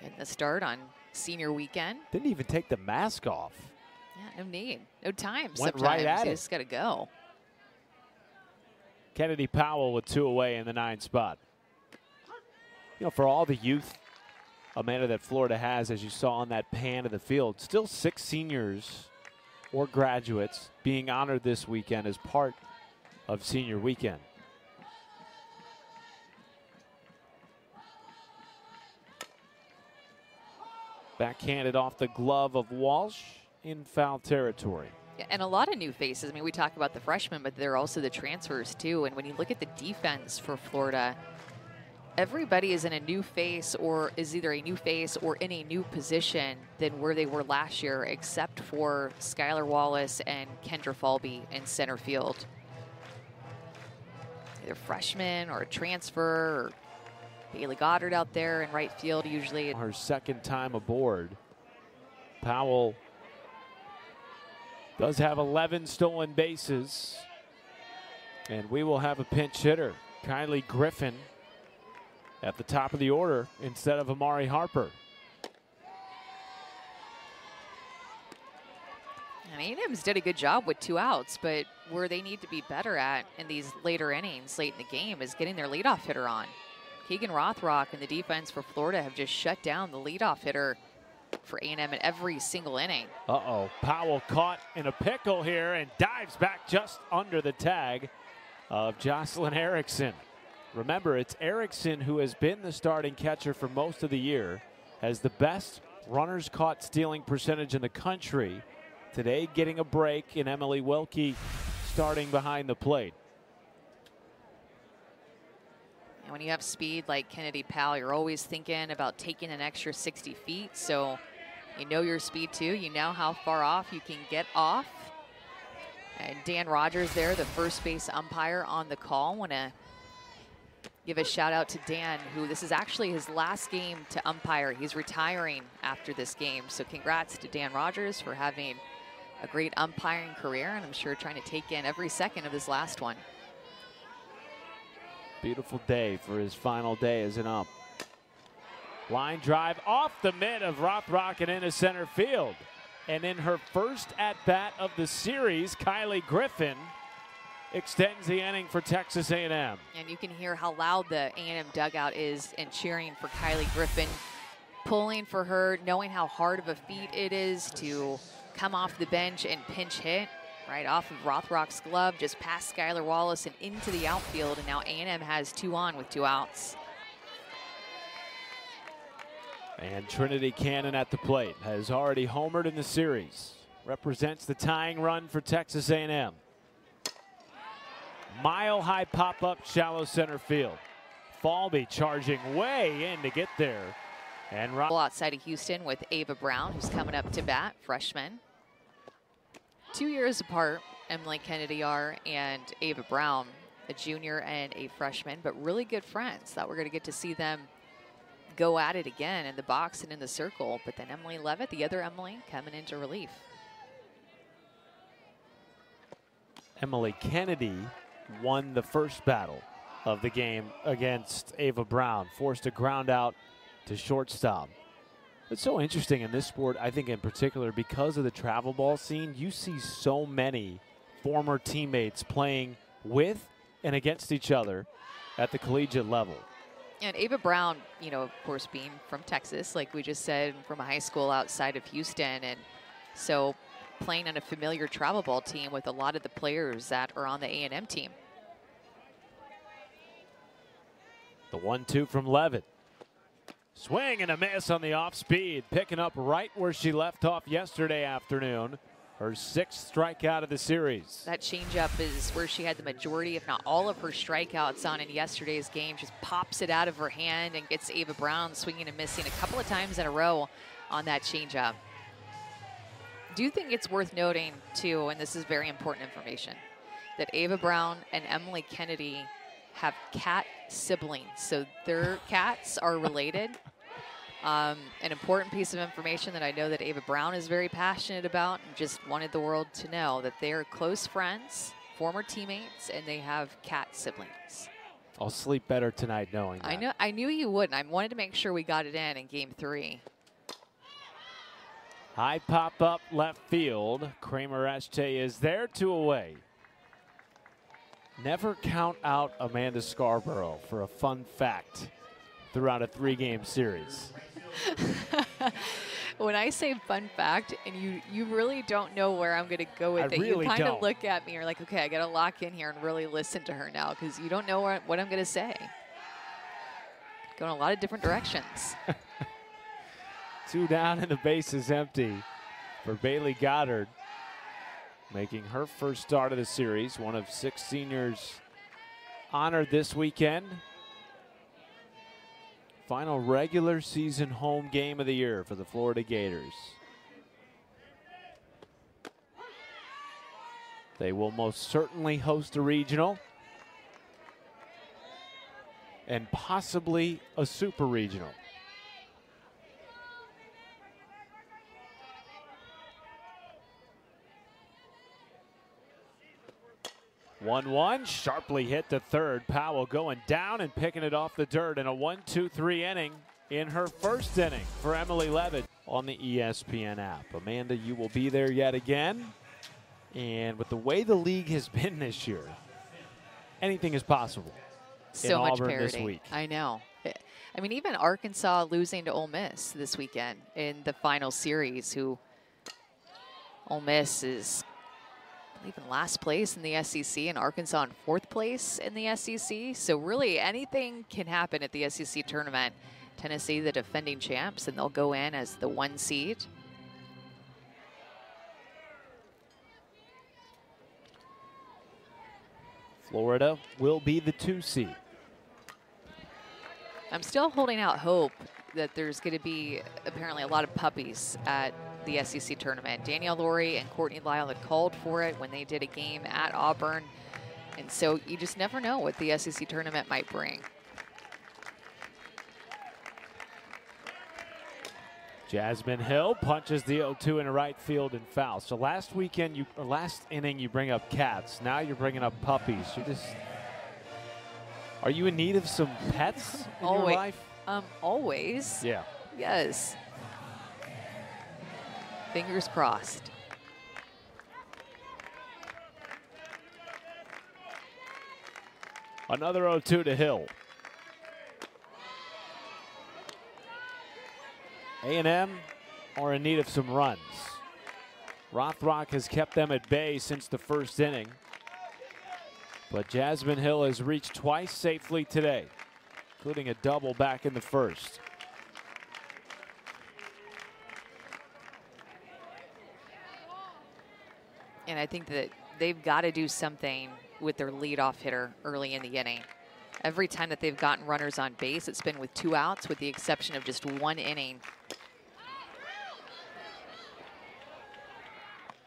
Getting the start on senior weekend. Didn't even take the mask off. Yeah, no need. No time. Went sometimes. right at it. You just got to go. Kennedy Powell with 2 away in the 9th spot. For all the youth, Amanda, that Florida has, as you saw on that pan of the field, still 6 seniors or graduates being honored this weekend as part of senior weekend. Backhanded off the glove of Walsh in foul territory. Yeah, and a lot of new faces. I mean, we talk about the freshmen, but there are also the transfers too. And when you look at the defense for Florida, everybody is in a new face, or is either a new face or in a new position than where they were last year, except for Skylar Wallace and Kendra Falby in center field. Either freshman or a transfer, or Bailey Goddard out there in right field usually. Her 2nd time aboard. Powell does have 11 stolen bases. And we will have a pinch hitter, Kylie Griffin, at the top of the order instead of Amari Harper. And A&M's did a good job with 2 outs, but where they need to be better at in these later innings, late in the game, is getting their leadoff hitter on. Keegan Rothrock and the defense for Florida have just shut down the leadoff hitter for A&M in every single inning. Uh-oh, Powell caught in a pickle here and dives back just under the tag of Jocelyn Erickson. Remember, it's Erickson who has been the starting catcher for most of the year, has the best runners caught stealing percentage in the country. Today getting a break in Emily Wilkie starting behind the plate. And when you have speed like Kennedy Powell, you're always thinking about taking an extra 60 feet. So you know your speed too. You know how far off you can get off. And Dan Rogers there, the first base umpire on the call. Want to give a shout out to Dan, who this is actually his last game to umpire. He's retiring after this game. So congrats to Dan Rogers for having a great umpiring career, and I'm sure trying to take in every second of this last one. Beautiful day for his final day as an ump. Line drive off the mid of Rothrock and into center field. And in her first at-bat of the series, Kylie Griffin extends the inning for Texas A&M. And you can hear how loud the A&M dugout is and cheering for Kylie Griffin, pulling for her, knowing how hard of a feat it is to come off the bench and pinch hit right off of Rothrock's glove, just past Skylar Wallace and into the outfield. And now A&M has 2 on with 2 outs. And Trinity Cannon at the plate has already homered in the series. Represents the tying run for Texas A&M. Mile-high pop-up, shallow center field. Falby charging way in to get there. And outside of Houston with Ava Brown, who's coming up to bat, freshman. 2 years apart, Emily Kennedy and Ava Brown, a junior and a freshman, but really good friends. Thought we're going to get to see them go at it again in the box and in the circle. But then Emily Levitt, the other Emily, coming into relief. Emily Kennedy won the first battle of the game against Ava Brown, forced a ground out to shortstop. It's so interesting in this sport, I think in particular, because of the travel ball scene, you see so many former teammates playing with and against each other at the collegiate level. And Ava Brown, you know, of course, being from Texas, like we just said, from a high school outside of Houston, and so playing on a familiar travel ball team with a lot of the players that are on the A&M team. The 1-2 from Levitt. Swing and a miss on the off speed, picking up right where she left off yesterday afternoon. Her 6th strikeout of the series. That changeup is where she had the majority, if not all, of her strikeouts on in yesterday's game. Just pops it out of her hand and gets Ava Brown swinging and missing a couple of times in a row on that changeup. Do you think it's worth noting, too, and this is very important information, that Ava Brown and Emily Kennedy have cat siblings, so their cats are related. An important piece of information that I know that Ava Brown is very passionate about, and just wanted the world to know that they are close friends, former teammates, and they have cat siblings. I'll sleep better tonight knowing that. I knew you would, and I wanted to make sure we got it in Game 3. High pop up left field. Kramer Este is there, 2 away. Never count out Amanda Scarborough for a fun fact throughout a 3-game series. When I say fun fact, and you really don't know where I'm going to go with it, really you kind don't. of look at me, you're like, okay, I got to lock in here and really listen to her now, because you don't know what I'm going to say. Going a lot of different directions. 2 down and the base is empty for Bailey Goddard, making her first start of the series. One of 6 seniors honored this weekend. Final regular season home game of the year for the Florida Gators. They will most certainly host a regional and possibly a super regional. One, sharply hit to third. Powell going down and picking it off the dirt in a 1-2-3 inning in her first inning for Emily Levitt on the ESPN app. Amanda, you will be there yet again. And with the way the league has been this year, anything is possible. So much Auburn parity. this week. I know. I mean, even Arkansas losing to Ole Miss this weekend in the final series, who Ole Miss is even last place in the SEC, and Arkansas in 4th place in the SEC. So really anything can happen at the SEC tournament Tennessee, the defending champs, and they'll go in as the 1 seed. Florida will be the 2 seed. I'm still holding out hope that there's going to be apparently a lot of puppies at the SEC tournament. Danielle Laurie and Courtney Lyle had called for it when they did a game at Auburn. And so you just never know what the SEC tournament might bring. Jasmine Hill punches the 0-2 in right field and foul. So last inning you bring up cats. Now you're bringing up puppies. Are you in need of some pets in your life? Always. Yeah. Yes. Fingers crossed. Another 0-2 to Hill. A&M are in need of some runs. Rothrock has kept them at bay since the first inning. But Jasmine Hill has reached twice safely today, including a double back in the first. And I think that they've got to do something with their leadoff hitter early in the inning. Every time that they've gotten runners on base, it's been with 2 outs, with the exception of just 1 inning.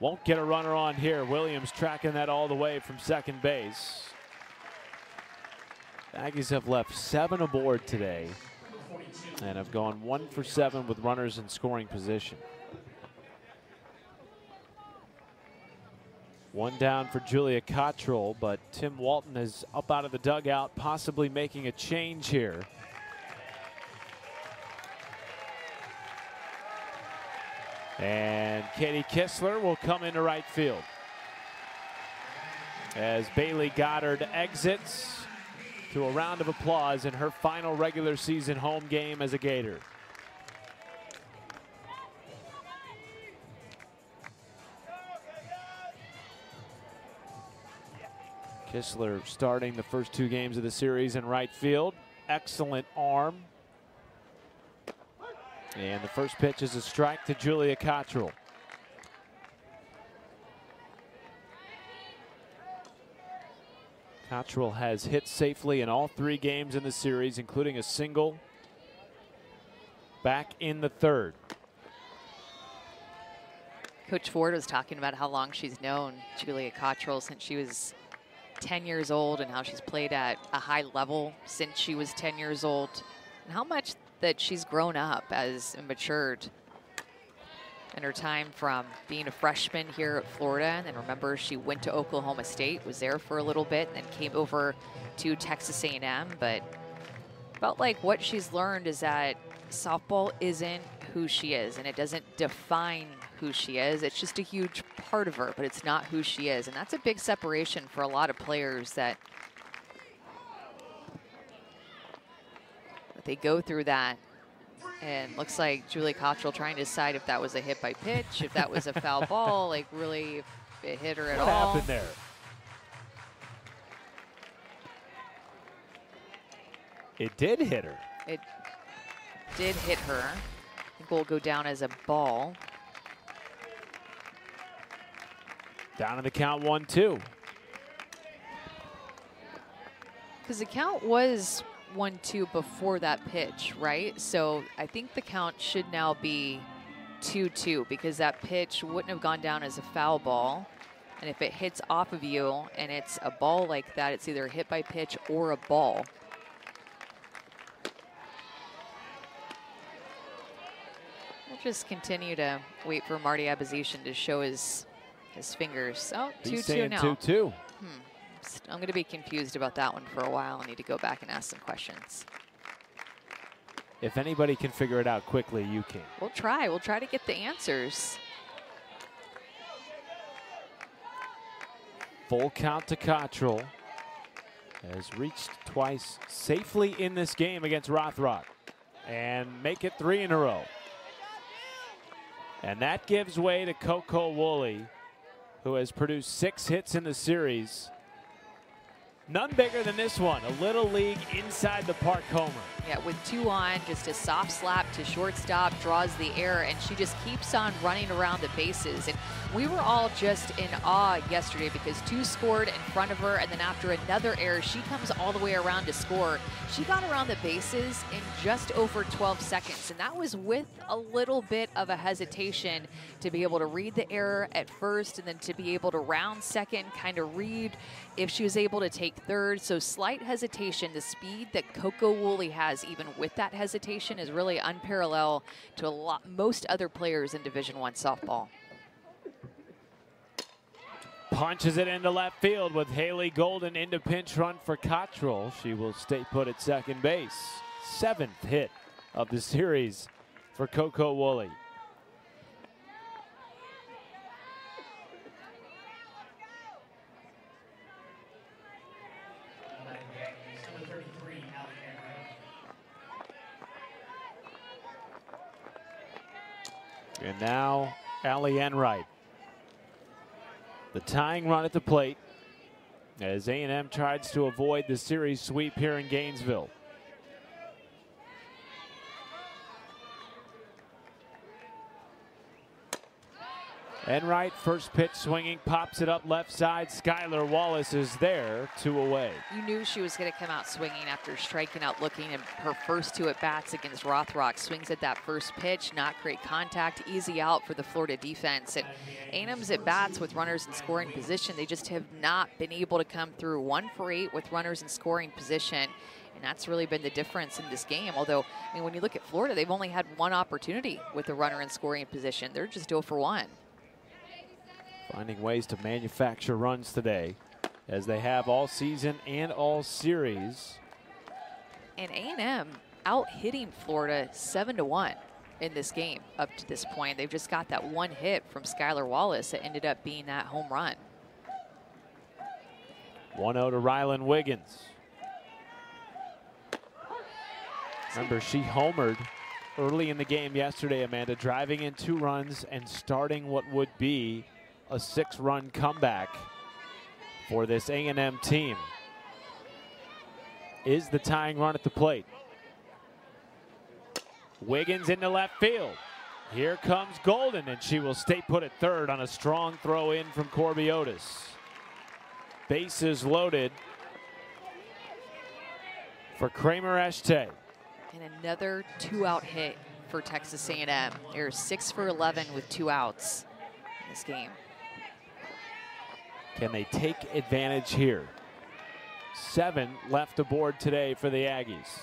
Won't get a runner on here. Williams tracking that all the way from second base. Aggies have left 7 aboard today and have gone 1 for 7 with runners in scoring position. 1 down for Julia Cottrell, but Tim Walton is up out of the dugout, possibly making a change here. And Katie Kistler will come into right field as Bailey Goddard exits to a round of applause in her final regular season home game as a Gator. Kistler starting the first 2 games of the series in right field. Excellent arm. And the first pitch is a strike to Julia Cottrell. Cottrell has hit safely in all 3 games in the series, including a single back in the 3rd. Coach Ford was talking about how long she's known Julia Cottrell since she was 10 years old, and how she's played at a high level since she was 10 years old, and how much that she's grown up and matured in her time from being a freshman here at Florida. And then remember, she went to Oklahoma State, was there for a little bit, and then came over to Texas A&M. But felt like what she's learned is that softball isn't who she is, and it doesn't define who she is. It's just a huge part of her, but it's not who she is. And that's a big separation for a lot of players, that they go through that. And looks like Julia Cottrell trying to decide if that was a hit by pitch, if that was a foul ball, like really if it hit her at all. What happened there? It did hit her. It did hit her. I think will go down as a ball. Down in the count, 1-2. Because the count was 1-2 before that pitch, right? So I think the count should now be 2-2, because that pitch wouldn't have gone down as a foul ball. And if it hits off of you and it's a ball like that, it's either a hit by pitch or a ball. We'll just continue to wait for Marty Abizetian to show his fingers. Oh, 2-2 now. 2-2. I'm going to be confused about that one for a while. I need to go back and ask some questions. If anybody can figure it out quickly, you can. We'll try. We'll try to get the answers. Full count to Cottrell. Has reached twice safely in this game against Rothrock. And make it 3 in a row. And that gives way to Coco Woolley, who has produced 6 hits in the series. None bigger than this one, a Little League inside the park homer. Yeah, with 2 on, just a soft slap to shortstop, draws the air, and she just keeps on running around the bases. And we were all just in awe yesterday because 2 scored in front of her, and then after another error, she comes all the way around to score. She got around the bases in just over 12 seconds, and that was with a little bit of a hesitation to be able to read the error at first and then to be able to round second, kind of read if she was able to take third. So slight hesitation. The speed that Coco Woolley has, even with that hesitation, is really unparalleled to most other players in Division I softball. Punches it into left field with Haley Golden into pinch run for Cottrell. She will stay put at second base. 7th hit of the series for Coco Woolley. And now Allie Enright. The tying run at the plate as A&M tries to avoid the series sweep here in Gainesville. Enright, first pitch swinging, pops it up left side. Skylar Wallace is there, 2 away. You knew she was going to come out swinging after striking out looking in her first 2 at-bats against Rothrock. Swings at that first pitch, not great contact, easy out for the Florida defense. And A&M's at-bats with runners in scoring position, they just have not been able to come through. 1 for 8 with runners in scoring position. And that's really been the difference in this game. Although, I mean, when you look at Florida, they've only had 1 opportunity with a runner in scoring position. They're just 0 for 1. Finding ways to manufacture runs today, as they have all season and all series. And A&M out hitting Florida 7-1 in this game up to this point. They've just got that 1 hit from Skylar Wallace that ended up being that home run. 1-0 to Rylan Wiggins. Remember, she homered early in the game yesterday, Amanda, driving in 2 runs and starting what would be a 6-run comeback for this A&M team. Is the tying run at the plate. Wiggins into left field. Here comes Golden, and she will stay put at third on a strong throw in from Corby Otis. Bases loaded for Kramer Eschte. And another 2-out hit for Texas A&M. They're 6 for 11 with 2 outs in this game. Can they take advantage here? 7 left aboard today for the Aggies.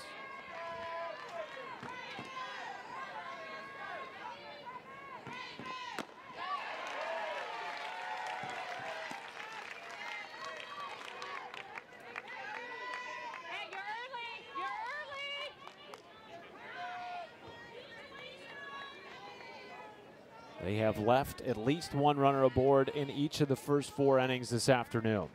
They have left at least 1 runner aboard in each of the first 4 innings this afternoon.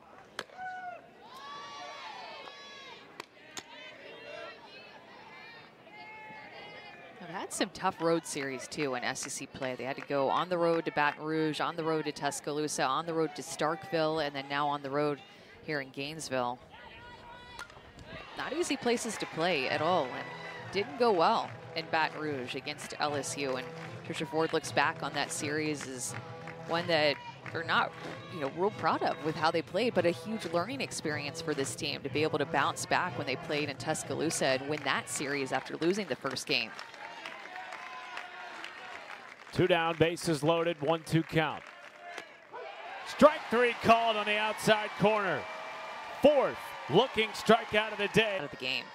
They've had some tough road series too in SEC play. They had to go on the road to Baton Rouge, on the road to Tuscaloosa, on the road to Starkville, and then now on the road here in Gainesville. Not easy places to play at all, and didn't go well in Baton Rouge against LSU. And Trisha Ford looks back on that series as one that they're not, real proud of with how they played, but a huge learning experience for this team to be able to bounce back when they played in Tuscaloosa and win that series after losing the first game. 2 down, bases loaded, 1-2 count. Strike 3 called on the outside corner. 4th looking strikeout of the day. Out of the game.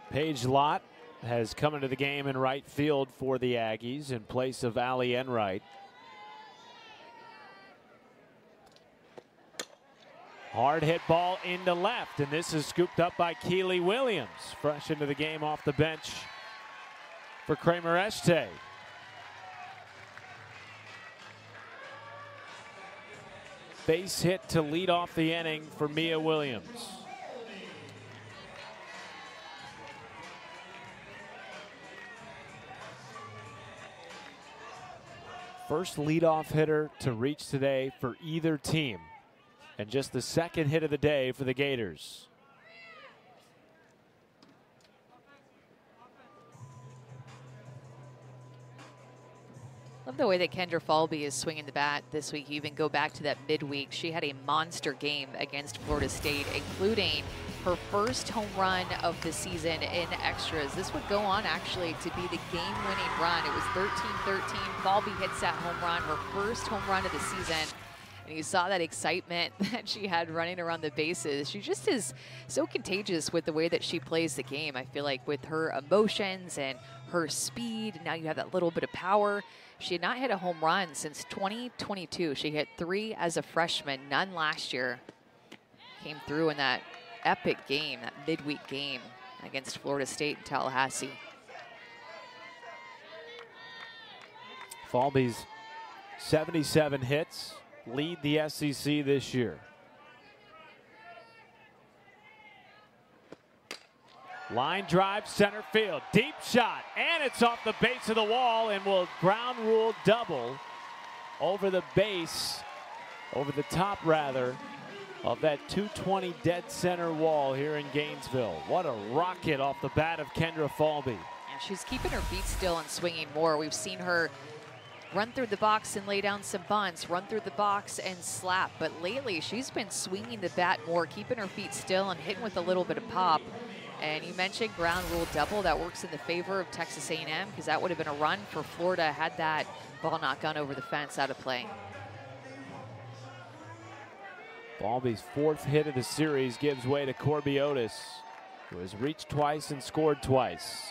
Paige Lott has come into the game in right field for the Aggies in place of Allie Enright. Hard hit ball into left, and this is scooped up by Keely Williams. Fresh into the game off the bench for Kramer Eschte. Base hit to lead off the inning for Mia Williams. first leadoff hitter to reach today for either team, and just the second hit of the day for the Gators. Love the way that Kendra Falby is swinging the bat this week. You even go back to that midweek. She had a monster game against Florida State, including her first home run of the season in extras. This would go on actually to be the game-winning run. It was 13-13. Falby hits that home run, her first home run of the season. And you saw that excitement that she had running around the bases. She just is so contagious with the way that she plays the game. I feel like with her emotions and her speed, now you have that little bit of power. She had not hit a home run since 2022. She hit 3 as a freshman, none last year. Came through in that epic game, that midweek game against Florida State in Tallahassee. Falby's 77 hits lead the SEC this year. Line drive, center field, deep shot, and it's off the base of the wall and will ground rule double over the base, over the top rather, of that 220 dead center wall here in Gainesville. What a rocket off the bat of Kendra Falby. Yeah, she's keeping her feet still and swinging more. We've seen her run through the box and lay down some bunts, run through the box and slap. But lately, she's been swinging the bat more, keeping her feet still and hitting with a little bit of pop. And you mentioned ground rule double. That works in the favor of Texas A&M because that would have been a run for Florida had that ball not gone over the fence out of play. Falby's 4th hit of the series gives way to Corby Otis, who has reached twice and scored twice.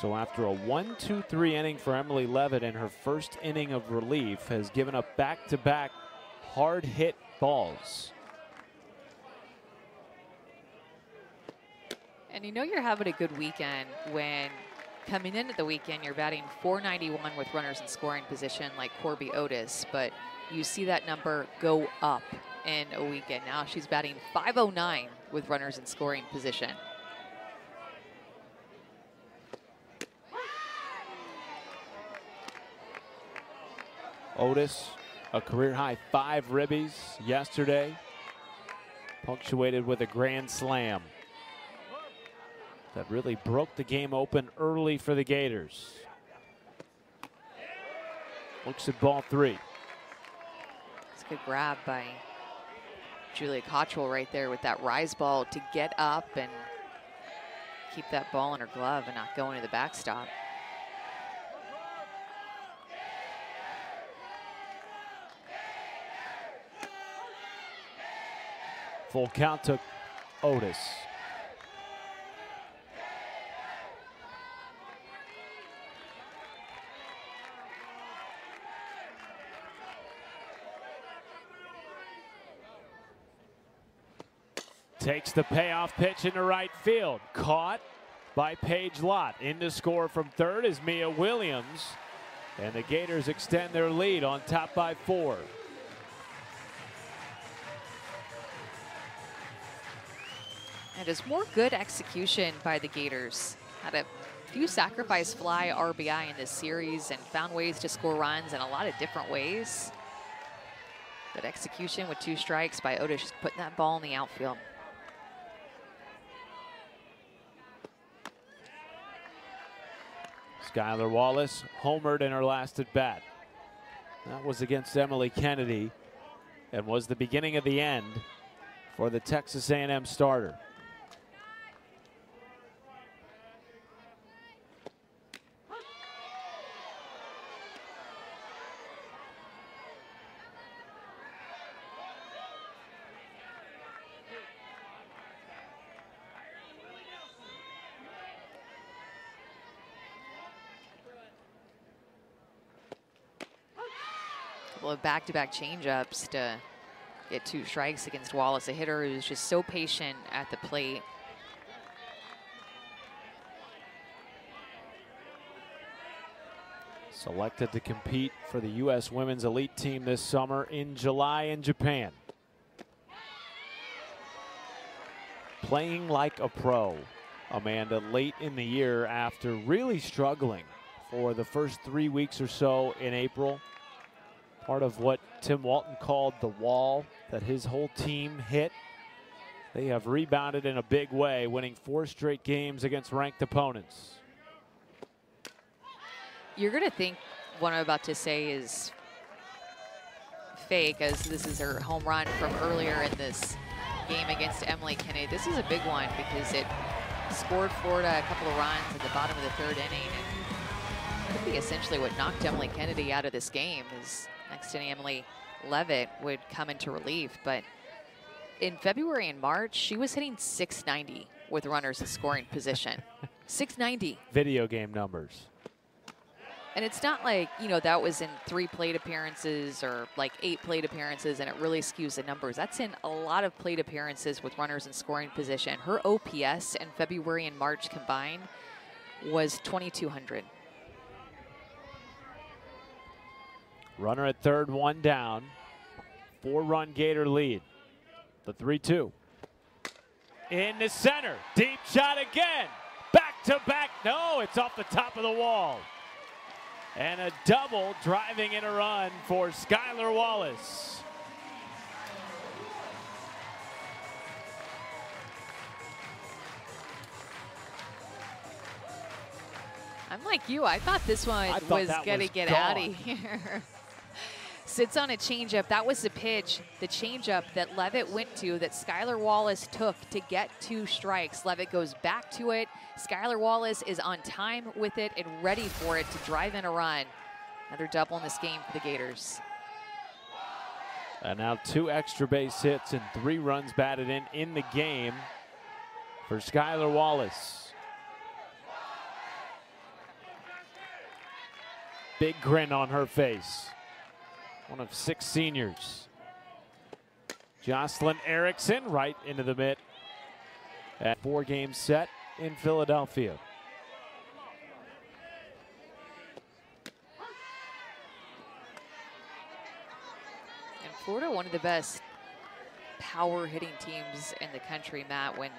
So after a 1-2-3 inning for Emily Levitt in her first inning of relief, has given up back-to-back hard hit balls. And you know you're having a good weekend when coming into the weekend you're batting .491 with runners in scoring position like Corby Otis, but you see that number go up in a weekend. Now she's batting .509 with runners in scoring position. Otis, a career-high 5 ribbies yesterday, punctuated with a grand slam that really broke the game open early for the Gators. Looks at ball 3. It's a good grab by Julia Cottrell right there with that rise ball to get up and keep that ball in her glove and not go into the backstop. Full count to Otis. Takes the payoff pitch into right field. Caught by Paige Lott. In to score from third is Mia Williams. And the Gators extend their lead on top by 4. And just more good execution by the Gators. Had a few sacrifice fly RBI in this series and found ways to score runs in a lot of different ways. Good execution with 2 strikes by Otis, just putting that ball in the outfield. Skylar Wallace homered in her last at bat. That was against Emily Kennedy and was the beginning of the end for the Texas A&M starter. Of back-to-back changeups to get 2 strikes against Wallace, a hitter who's just so patient at the plate. Selected to compete for the U.S. Women's Elite Team this summer in July in Japan. Playing like a pro Amanda, late in the year after really struggling for the first 3 weeks or so in April. Part of what Tim Walton called the wall that his whole team hit. They have rebounded in a big way, winning 4 straight games against ranked opponents. You're going to think what I'm about to say is fake, as this is her home run from earlier in this game against Emily Kennedy. This is a big one because it scored Florida a couple of runs at the bottom of the 3rd inning. And could be essentially what knocked Emily Kennedy out of this game, is next inning Emily Levitt would come into relief. But in February and March, she was hitting .690 with runners in scoring position. .690. Video game numbers. And it's not like, you know, that was in 3 plate appearances or like 8 plate appearances and it really skews the numbers. That's in a lot of plate appearances with runners in scoring position. Her OPS in February and March combined was 2,200. Runner at third, 1 down. 4-run Gator lead. The 3-2. In the center. Deep shot again. Back to back. No, it's off the top of the wall. And a double driving in a run for Skylar Wallace. I'm like you. I thought this one was going to get out of here. Sits on a changeup. That was the pitch, the changeup that Levitt went to, that Skylar Wallace took to get 2 strikes. Levitt goes back to it. Skylar Wallace is on time with it and ready for it to drive in a run. Another double in this game for the Gators. And now 2 extra base hits and 3 runs batted in the game for Skylar Wallace. Big grin on her face. One of 6 seniors. Jocelyn Erickson right into the mitt at 4-game set in Philadelphia. And Florida, one of the best power hitting teams in the country, Matt, when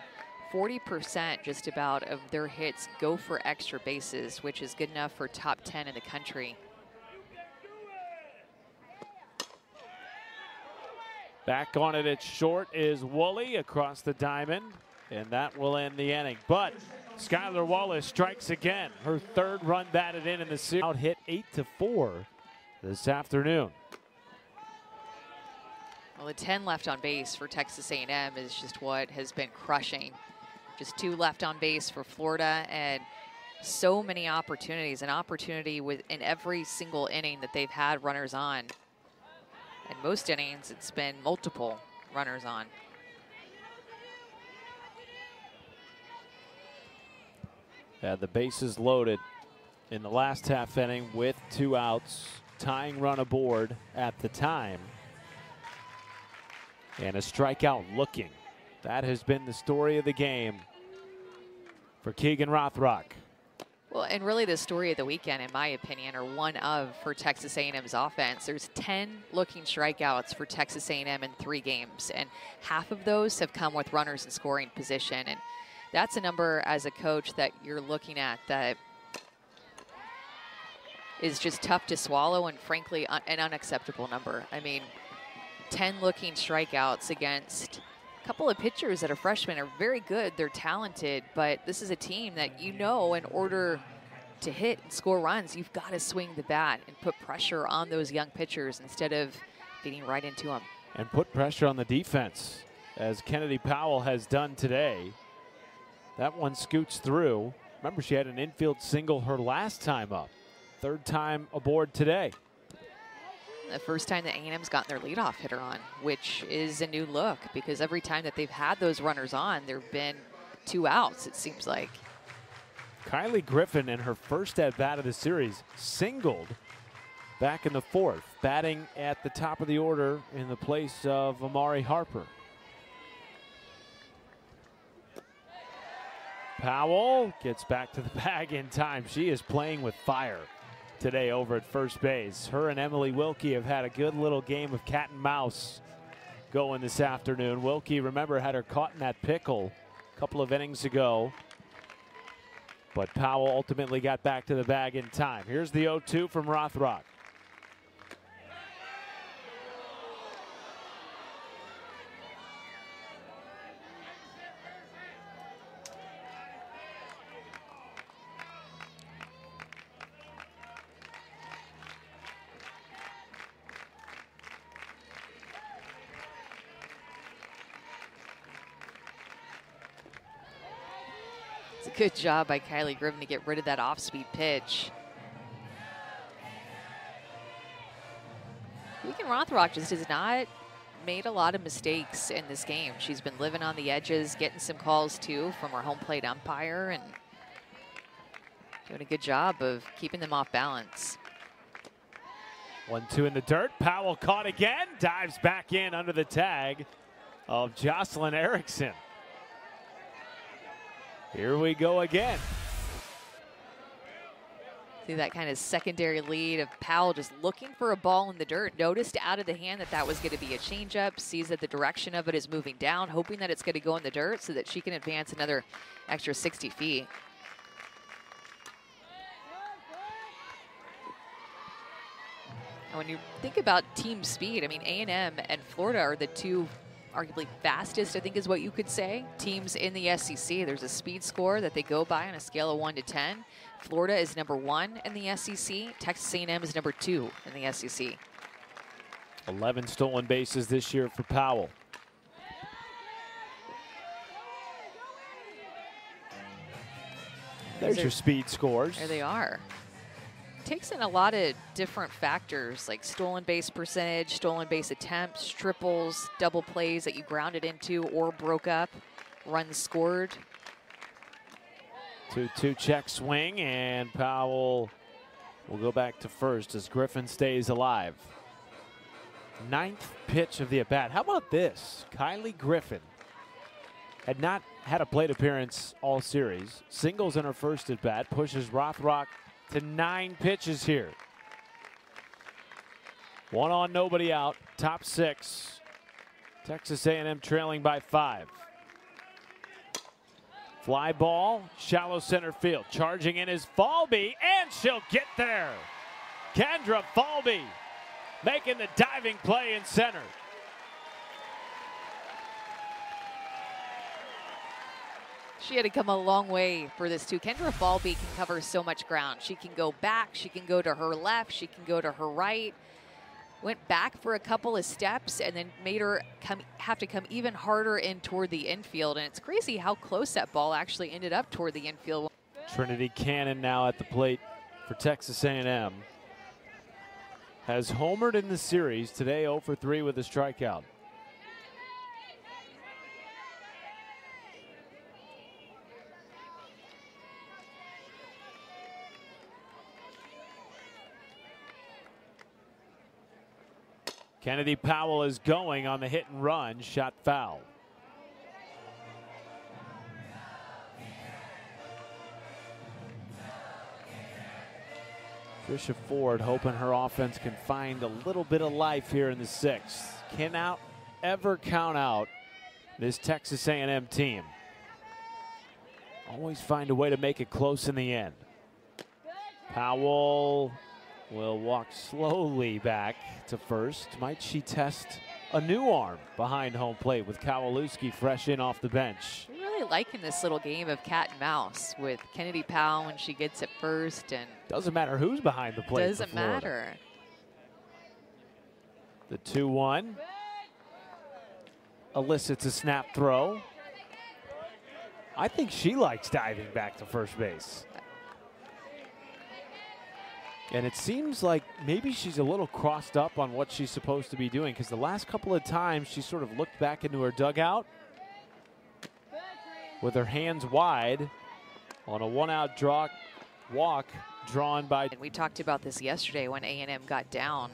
40% just about of their hits go for extra bases, which is good enough for top 10 in the country. Back on it, it's short, is Woolley across the diamond, and that will end the inning. But Skylar Wallace strikes again. Her 3rd run batted in the series. Out hit 8-4 this afternoon. Well, the 10 left on base for Texas A&M is just what has been crushing. Just 2 left on base for Florida, and so many opportunities. An opportunity in every single inning that they've had runners on. In most innings, it's been multiple runners on. Had the bases loaded in the last half inning with 2 outs, tying run aboard at the time. And a strikeout looking. That has been the story of the game for Keegan Rothrock. Well, and really the story of the weekend, in my opinion, or one of for Texas A&M's offense. There's 10 looking strikeouts for Texas A&M in 3 games, and half of those have come with runners in scoring position. And that's a number as a coach that you're looking at that is just tough to swallow and frankly an unacceptable number. I mean, 10 looking strikeouts against a couple of pitchers that are freshmen are very good. They're talented, but this is a team that, you know, in order to hit and score runs, you've got to swing the bat and put pressure on those young pitchers instead of getting right into them. And put pressure on the defense, as Kennedy Powell has done today. That one scoots through. Remember, she had an infield single her last time up. 3rd time aboard today. The first time that A&M's gotten their leadoff hitter on, which is a new look, because every time that they've had those runners on, there have been 2 outs, it seems like. Kylie Griffin, in her first at-bat of the series, singled back in the 4th, batting at the top of the order in the place of Amari Harper. Powell gets back to the bag in time. She is playing with fire today over at first base. Her and Emily Wilkie have had a good little game of cat and mouse going this afternoon. Wilkie, remember, had her caught in that pickle a couple of innings ago. But Powell ultimately got back to the bag in time. Here's the 0-2 from Rothrock. It's a good job by Kylie Griffin to get rid of that off-speed pitch. Keegan Rothrock just has not made a lot of mistakes in this game. She's been living on the edges, getting some calls too from her home plate umpire, and doing a good job of keeping them off balance. 1-2 in the dirt. Powell caught again, dives back in under the tag of Jocelyn Erickson. Here we go again. See that kind of secondary lead of Powell just looking for a ball in the dirt. Noticed out of the hand that that was going to be a changeup. Sees that the direction of it is moving down, hoping that it's going to go in the dirt so that she can advance another extra 60 feet. And when you think about team speed, I mean, A&M and Florida are the two arguably fastest, I think is what you could say, teams in the SEC. There's a speed score that they go by on a scale of 1 to 10. Florida is number 1 in the SEC. Texas A&M is number 2 in the SEC. 11 stolen bases this year for Powell. There's your speed scores. There they are. Takes in a lot of different factors like stolen base percentage, stolen base attempts, triples, double plays that you grounded into or broke up, runs scored. 2-2 check swing, and Powell will go back to first as Griffin stays alive. 9th pitch of the at-bat. How about this? Kylie Griffin had not had a plate appearance all series. Singles in her first at-bat, pushes Rothrock to 9 pitches here. 1 on, nobody out. Top 6. Texas A&M trailing by 5. Fly ball, shallow center field. Charging in is Falby, and she'll get there. Kendra Falby making the diving play in center. She had to come a long way for this too. Kendra Falby can cover so much ground. She can go back, she can go to her left, she can go to her right. Went back for a couple of steps and then made her have to come even harder in toward the infield. And it's crazy how close that ball actually ended up toward the infield. Trinity Cannon now at the plate for Texas A&M. Has homered in the series today, 0 for 3 with a strikeout. Kennedy Powell is going on the hit and run, shot foul. Trisha Ford hoping her offense can find a little bit of life here in the 6th. Cannot ever count out this Texas A&M team. Always find a way to make it close in the end. Powell will walk slowly back to first. Might she test a new arm behind home plate with Kowalewski fresh in off the bench? I'm really liking this little game of cat and mouse with Kennedy Powell when she gets it first. And doesn't matter who's behind the plate. Doesn't matter. The 2-1 elicits a snap throw. I think she likes diving back to first base. And it seems like maybe she's a little crossed up on what she's supposed to be doing, because the last couple of times she sort of looked back into her dugout with her hands wide on a 1-out walk drawn by. And we talked about this yesterday when A&M got down,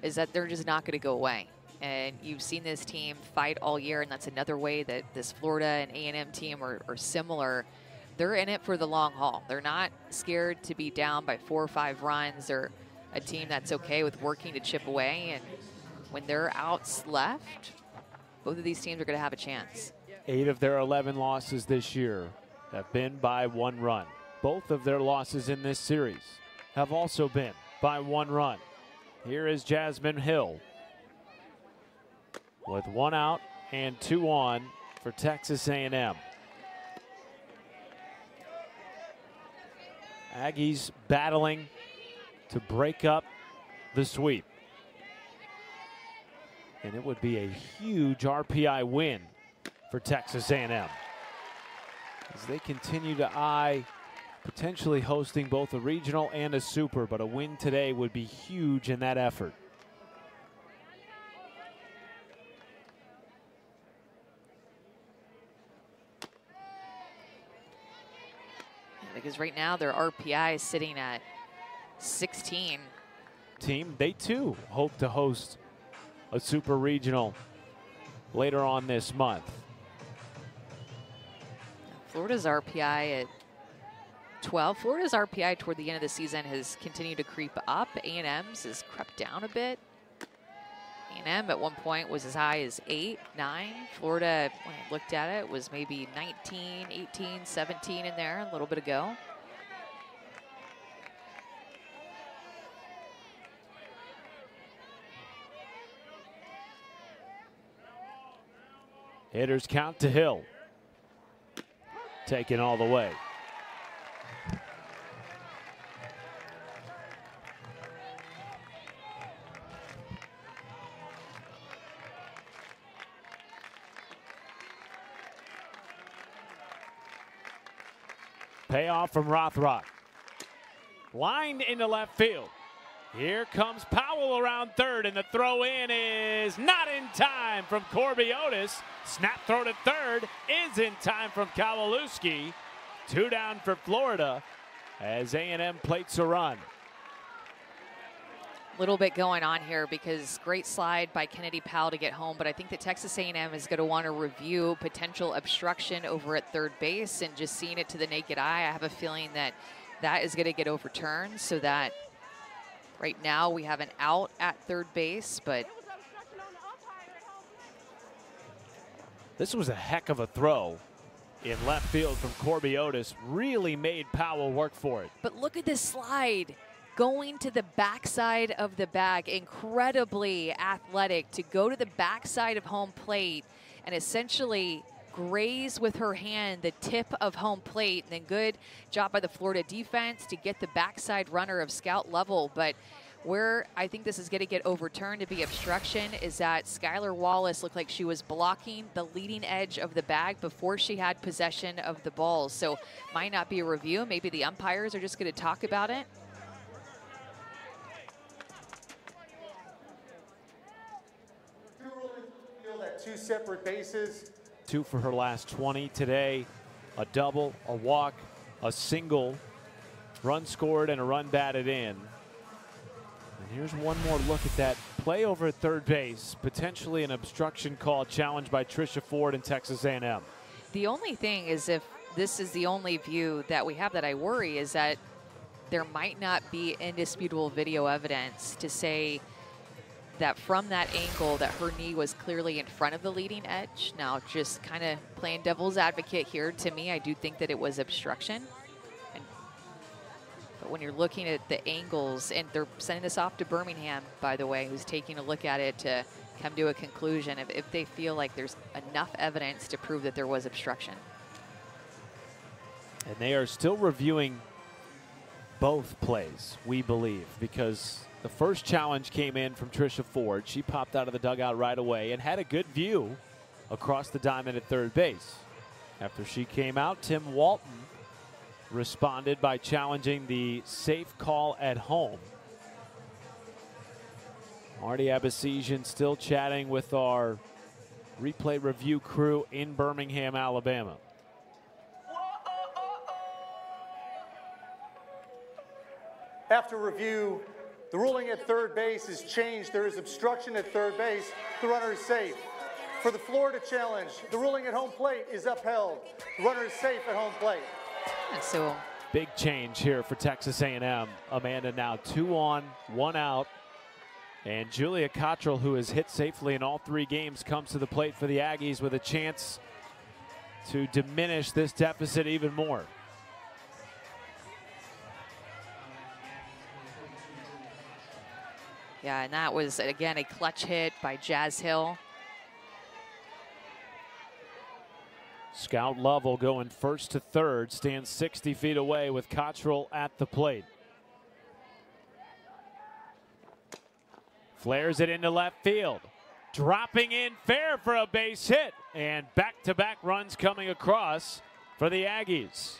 is that they're just not going to go away. And you've seen this team fight all year, and that's another way that this Florida and A&M team are similar. They're in it for the long haul. They're not scared to be down by 4 or 5 runs. They're a team that's okay with working to chip away. And when there are outs left, both of these teams are going to have a chance. 8 of their 11 losses this year have been by 1 run. Both of their losses in this series have also been by 1 run. Here is Jasmine Hill with 1 out and 2 on for Texas A&M. Aggies battling to break up the sweep. And it would be a huge RPI win for Texas A&M as they continue to eye potentially hosting both a regional and a super, but a win today would be huge in that effort. Because right now their RPI is sitting at 16. Team, they too hope to host a super regional later on this month. Florida's RPI at 12. Florida's RPI toward the end of the season has continued to creep up. A&M's has crept down a bit. A&M at one point was as high as 8, 9. Florida, when I looked at it, was maybe 19, 18, 17 in there a little bit ago. Hitters count to Hill. Taken all the way. Payoff from Rothrock. Lined into left field. Here comes Powell around third, and the throw in is not in time from Corby Otis. Snap throw to third is in time from Kowalewski. 2 down for Florida as A&M plates a run. Little bit going on here because great slide by Kennedy Powell to get home, but I think that Texas A&M is going to want to review potential obstruction over at third base, and just seeing it to the naked eye, I have a feeling that that is going to get overturned, so that right now we have an out at third base, but this was a heck of a throw in left field from Corby Otis. Really made Powell work for it. But look at this slide. Going to the backside of the bag, incredibly athletic to go to the backside of home plate and essentially graze with her hand the tip of home plate. And then good job by the Florida defense to get the backside runner of scout level. But where I think this is going to get overturned to be obstruction is that Skylar Wallace looked like she was blocking the leading edge of the bag before she had possession of the ball. So might not be a review. Maybe the umpires are just going to talk about it. At 2 separate bases. 2 for her last 20 today. A double, a walk, a single, run scored, and a run batted in. And here's one more look at that play over at third base. Potentially an obstruction call challenged by Trisha Ford and Texas A&M. The only thing is, if this is the only view that we have that I worry, is that there might not be indisputable video evidence to say that from that angle that her knee was clearly in front of the leading edge. Now, just kind of playing devil's advocate here, to me, I do think that it was obstruction. But when you're looking at the angles, and they're sending this off to Birmingham, by the way, who's taking a look at it to come to a conclusion if they feel like there's enough evidence to prove that there was obstruction. And they are still reviewing both plays, we believe, because the first challenge came in from Trisha Ford. She popped out of the dugout right away and had a good view across the diamond at third base. After she came out, Tim Walton responded by challenging the safe call at home. Marty Abasesian still chatting with our replay review crew in Birmingham, Alabama. After review, the ruling at third base is changed. There is obstruction at third base. The runner is safe. For the Florida challenge, the ruling at home plate is upheld. The runner is safe at home plate. And so big change here for Texas A&M. Amanda now 2 on, 1 out. And Julia Cottrell, who has hit safely in all 3 games, comes to the plate for the Aggies with a chance to diminish this deficit even more. Yeah, and that was, again, a clutch hit by Jazz Hill. Scout Lovell going first to third, stands 60 feet away with Cottrell at the plate. Flares it into left field. Dropping in fair for a base hit. And back-to-back runs coming across for the Aggies.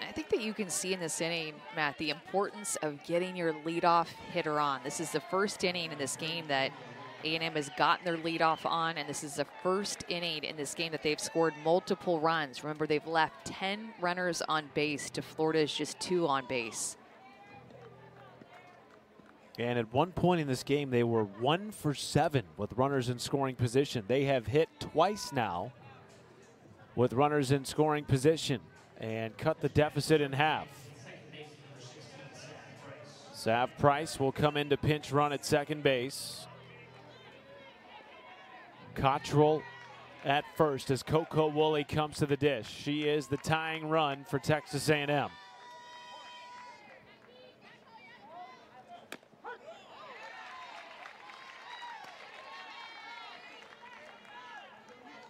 I think that you can see in this inning, Matt, the importance of getting your leadoff hitter on. This is the first inning in this game that A&M has gotten their leadoff on, and this is the first inning in this game that they've scored multiple runs. Remember, they've left 10 runners on base to Florida's just 2 on base. And at one point in this game, they were 1 for 7 with runners in scoring position. They have hit twice now with runners in scoring position and cut the deficit in half. Sav Price will come in to pinch run at second base. Cottrell at first as Coco Woolley comes to the dish. She is the tying run for Texas A&M.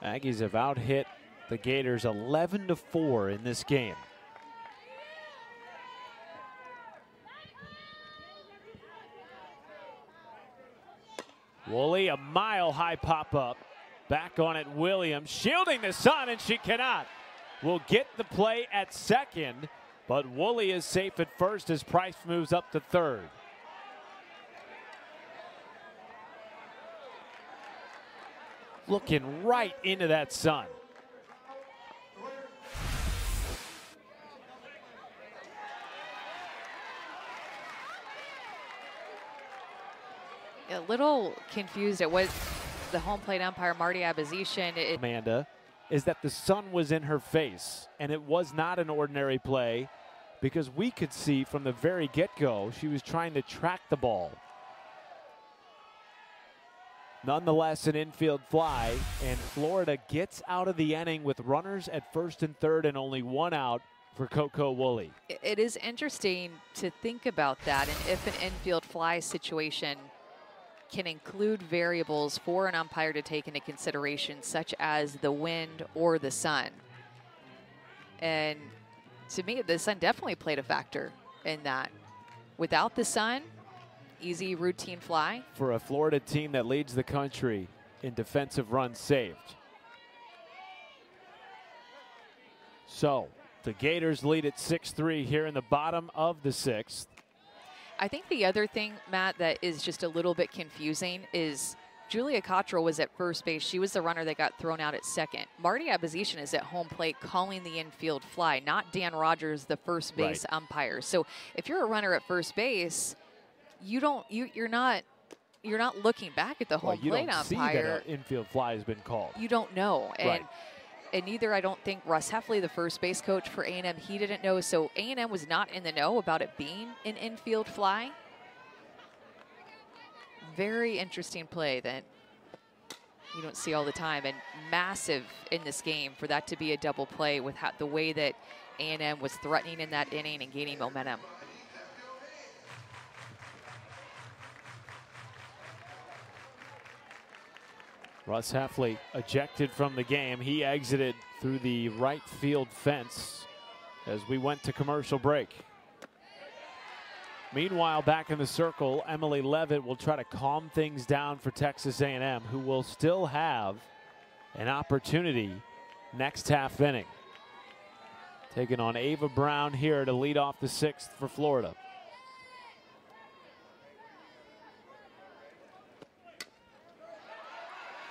Aggies have out-hit the Gators 11-4 in this game. Woolley, a mile-high pop-up. Back on it, Williams, shielding the sun, and she cannot. Will get the play at second, but Woolley is safe at first as Price moves up to third. Looking right into that sun. A little confused at what the home plate umpire, Marty Abazishan. Amanda, is that the sun was in her face, and it was not an ordinary play because we could see from the very get-go she was trying to track the ball. Nonetheless, an infield fly, and Florida gets out of the inning with runners at first and third and only 1 out for Coco Woolley. It is interesting to think about that, and if an infield fly situation can include variables for an umpire to take into consideration, such as the wind or the sun. And to me, the sun definitely played a factor in that. Without the sun, easy routine fly. For a Florida team that leads the country in defensive runs saved. So the Gators lead at 6-3 here in the bottom of the 6th. I think the other thing, Matt, that is just a little bit confusing is Julia Cottrell was at first base. She was the runner that got thrown out at second. Marty Abazishan is at home plate calling the infield fly, not Dan Rogers, the first base umpire. So if you're a runner at first base, you're not looking back at the home plate umpire. You don't see that an infield fly has been called. You don't know. And neither, I don't think, Russ Heffley, the first base coach for A&M, he didn't know. So A&M was not in the know about it being an infield fly. Very interesting play that you don't see all the time, and massive in this game for that to be a double play with the way that A&M was threatening in that inning and gaining momentum. Russ Heffley ejected from the game. He exited through the right field fence as we went to commercial break. Meanwhile, back in the circle, Emily Levitt will try to calm things down for Texas A&M, who will still have an opportunity next half inning. Taking on Ava Brown here to lead off the 6th for Florida.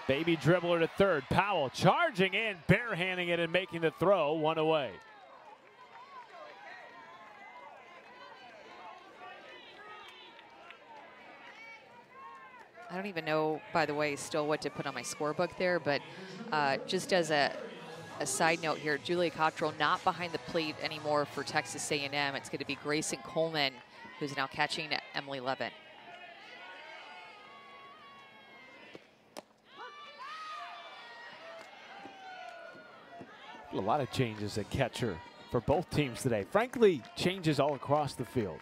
Baby dribbler to third. Powell charging in, barehanding it and making the throw. 1 away. I don't even know, by the way, still what to put on my scorebook there, but just as a side note here, Julia Cottrell not behind the plate anymore for Texas A&M. It's going to be Grayson Coleman, who's now catching Emily Levitt. A lot of changes at catcher for both teams today. Frankly, changes all across the field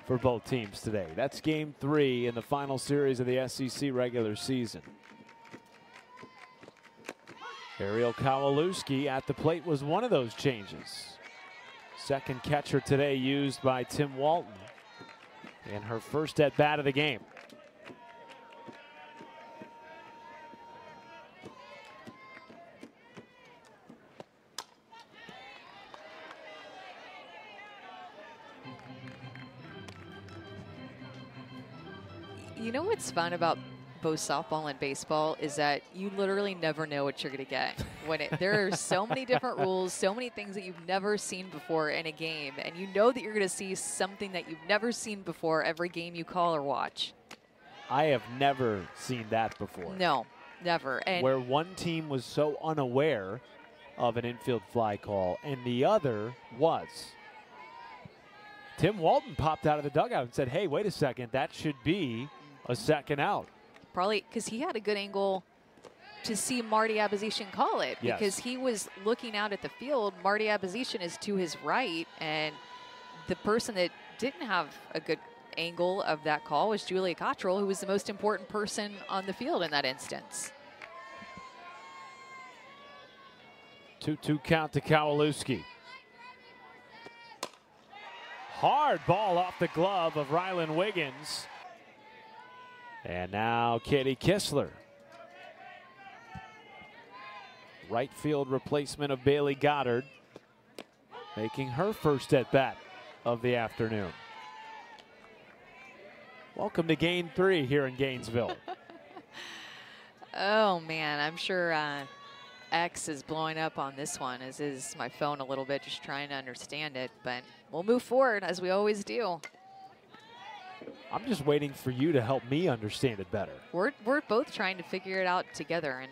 for both teams today. That's game 3 in the final series of the SEC regular season. Ariel Kowalewski at the plate was one of those changes. Second catcher today used by Tim Walton in her first at bat of the game. You know what's fun about both softball and baseball is that you literally never know what you're going to get. There are so many different rules, so many things that you've never seen before in a game, and you know that you're going to see something that you've never seen before every game you call or watch. I have never seen that before. No, never. And where one team was so unaware of an infield fly call and the other was. Tim Walton popped out of the dugout and said, hey, wait a second, that should be a second out. Probably because he had a good angle to see Marty Abazishan call it. Yes. Because he was looking out at the field. Marty Abazishan is to his right, and the person that didn't have a good angle of that call was Julia Cottrell, who was the most important person on the field in that instance. 2-2 count to Kowalewski. Hard ball off the glove of Rylan Wiggins. And now Katie Kistler. Right field replacement of Bailey Goddard, making her first at bat of the afternoon. Welcome to game 3 here in Gainesville. Oh man, I'm sure X is blowing up on this one, as is my phone a little bit, just trying to understand it, but we'll move forward as we always do. I'm just waiting for you to help me understand it better. We're both trying to figure it out together, and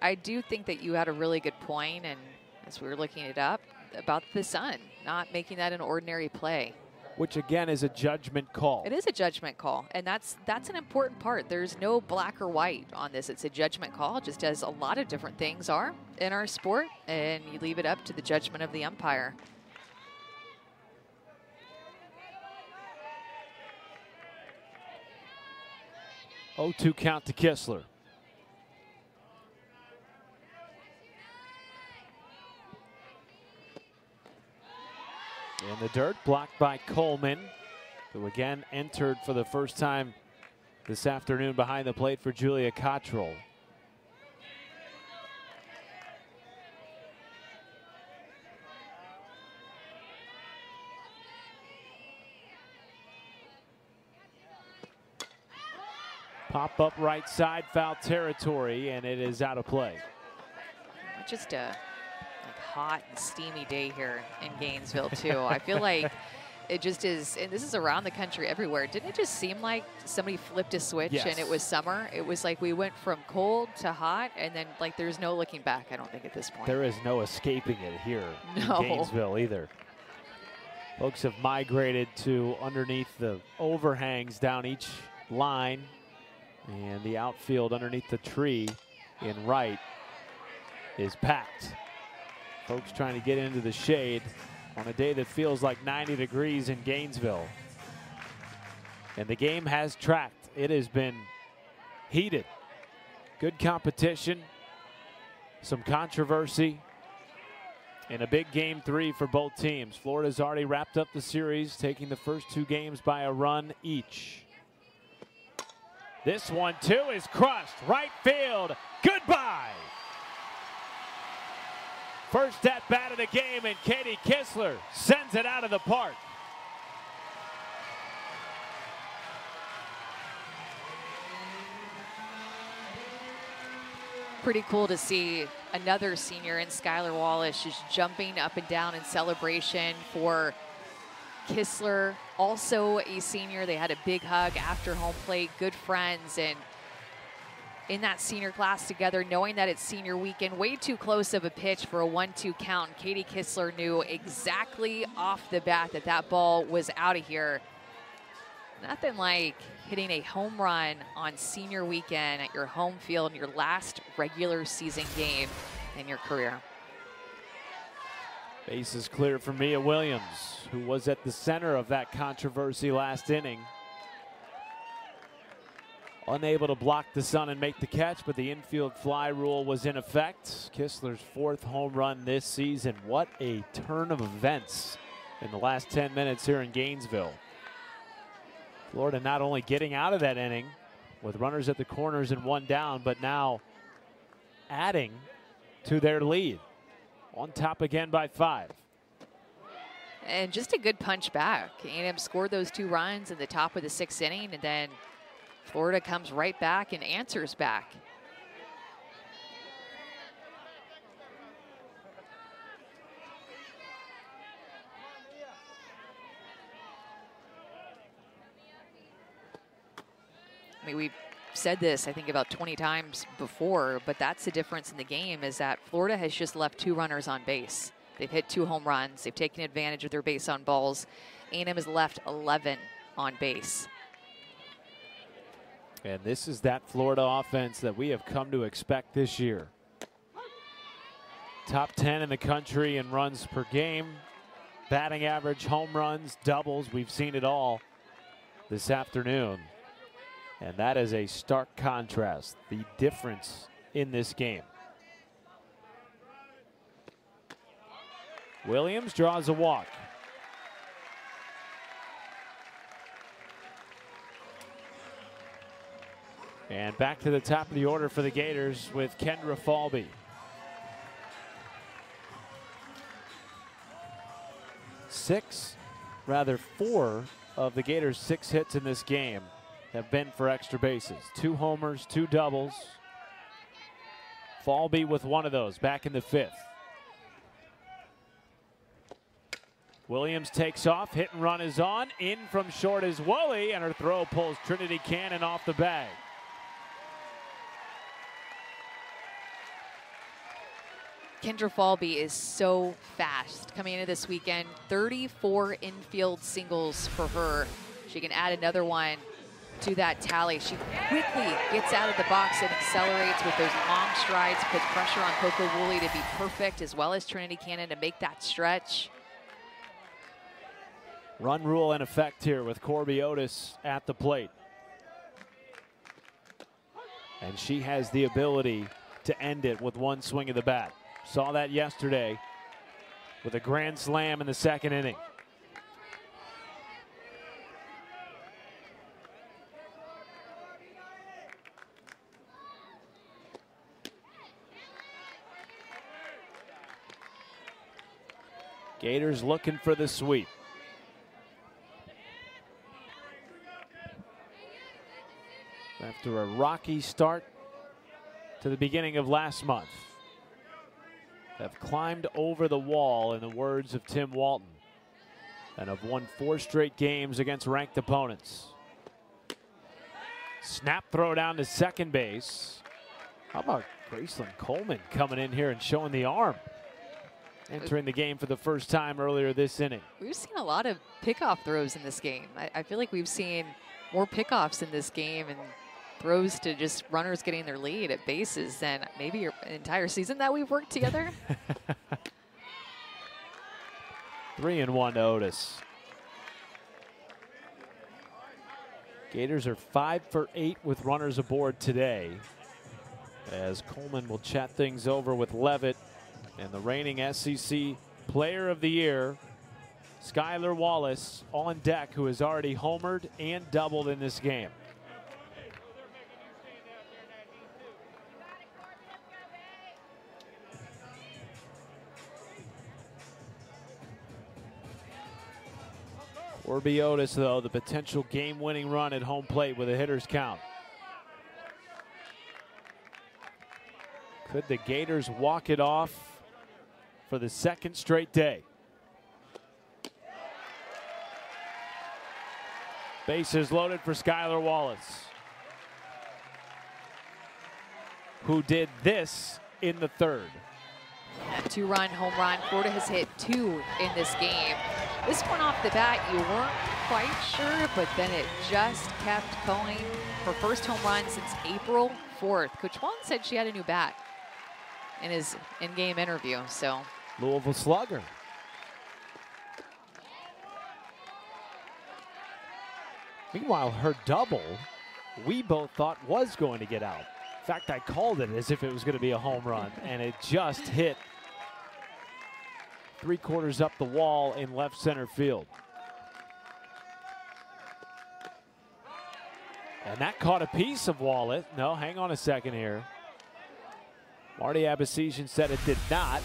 I do think that you had a really good point, and as we were looking it up, about the sun not making that an ordinary play. Which again is a judgment call. It is a judgment call, and that's an important part. There's no black or white on this. It's a judgment call, just as a lot of different things are in our sport, and you leave it up to the judgment of the umpire. Oh, 2 count to Kistler. In the dirt, blocked by Coleman, who again entered for the first time this afternoon behind the plate for Julia Cottrell. Pop up right side, foul territory, and it is out of play. Just a hot and steamy day here in Gainesville too. I feel like it just is, and this is around the country everywhere. Didn't it just seem like somebody flipped a switch? Yes. And it was summer? It was like we went from cold to hot, and then like there's no looking back, I don't think, at this point. There is no escaping it here No. in Gainesville either. Folks have migrated to underneath the overhangs down each line, and the outfield underneath the tree in right is packed. Folks trying to get into the shade on a day that feels like 90 degrees in Gainesville. And the game has tracked. It has been heated. Good competition, some controversy, and a big game 3 for both teams. Florida's already wrapped up the series, taking the first 2 games by a run each. This one, too, is crushed. Right field. Goodbye. First at bat of the game, and Katie Kistler sends it out of the park. Pretty cool to see another senior in Skylar Wallace just jumping up and down in celebration for Kistler, also a senior. They had a big hug after home plate, good friends, and in that senior class together, knowing that it's senior weekend, way too close of a pitch for a 1-2 count. Katie Kistler knew exactly off the bat that that ball was out of here. Nothing like hitting a home run on senior weekend at your home field in your last regular season game in your career. Base is clear for Mia Williams, who was at the center of that controversy last inning. Unable to block the sun and make the catch, but the infield fly rule was in effect. Kistler's 4th home run this season. What a turn of events in the last 10 minutes here in Gainesville. Florida not only getting out of that inning with runners at the corners and 1 down, but now adding to their lead. On top again by 5. And just a good punch back. A&M scored those 2 runs in the top of the 6th inning, and then Florida comes right back and answers back. I mean, we've said this, I think, about 20 times before, but that's the difference in the game, is that Florida has just left 2 runners on base. They've hit 2 home runs. They've taken advantage of their base on balls. A&M has left 11 on base. And this is that Florida offense that we have come to expect this year. Top 10 in the country in runs per game, batting average, home runs, doubles. We've seen it all this afternoon. And that is a stark contrast, the difference in this game. Williams draws a walk. And back to the top of the order for the Gators with Kendra Falby. 4 of the Gators' 6 hits in this game have been for extra bases. 2 homers, 2 doubles. Falby with 1 of those back in the 5th. Williams takes off, hit and run is on. In from short is Woolley, and her throw pulls Trinity Cannon off the bag. Kendra Falby is so fast coming into this weekend. 34 infield singles for her. She can add another one to that tally. She quickly gets out of the box and accelerates with those long strides, puts pressure on Coco Woolley to be perfect, as well as Trinity Cannon to make that stretch. Run rule in effect here with Corby Otis at the plate. And she has the ability to end it with 1 swing of the bat. Saw that yesterday with a grand slam in the 2nd inning. Gators looking for the sweep. After a rocky start to the beginning of last month, have climbed over the wall, in the words of Tim Walton, and have won 4 straight games against ranked opponents. Snap throw down to second base. How about Graceland Coleman coming in here and showing the arm? Entering the game for the first time earlier this inning. We've seen a lot of pickoff throws in this game. I feel like we've seen more pickoffs in this game and throws to just runners getting their lead at bases than maybe your entire season that we've worked together. 3-1 to Otis. Gators are 5 for 8 with runners aboard today, as Coleman will chat things over with Levitt and the reigning SEC Player of the Year, Skylar Wallace, on deck, who has already homered and doubled in this game. Corby Otis, though, the potential game-winning run at home plate with a hitter's count. Could the Gators walk it off for the 2nd straight day? Bases loaded for Skylar Wallace, who did this in the 3rd. A 2-run home run. Florida has hit 2 in this game. This one off the bat, you weren't quite sure, but then it just kept going. Her first home run since April 4th. Coach Walton said she had a new bat in his in-game interview. So Louisville slugger. Meanwhile, her double, we both thought was going to get out. In fact, I called it as if it was going to be a home run, and it just hit 3/4 up the wall in left center field. And that caught a piece of Wallet. No, hang on a second here. Marty Abasesian said it did not,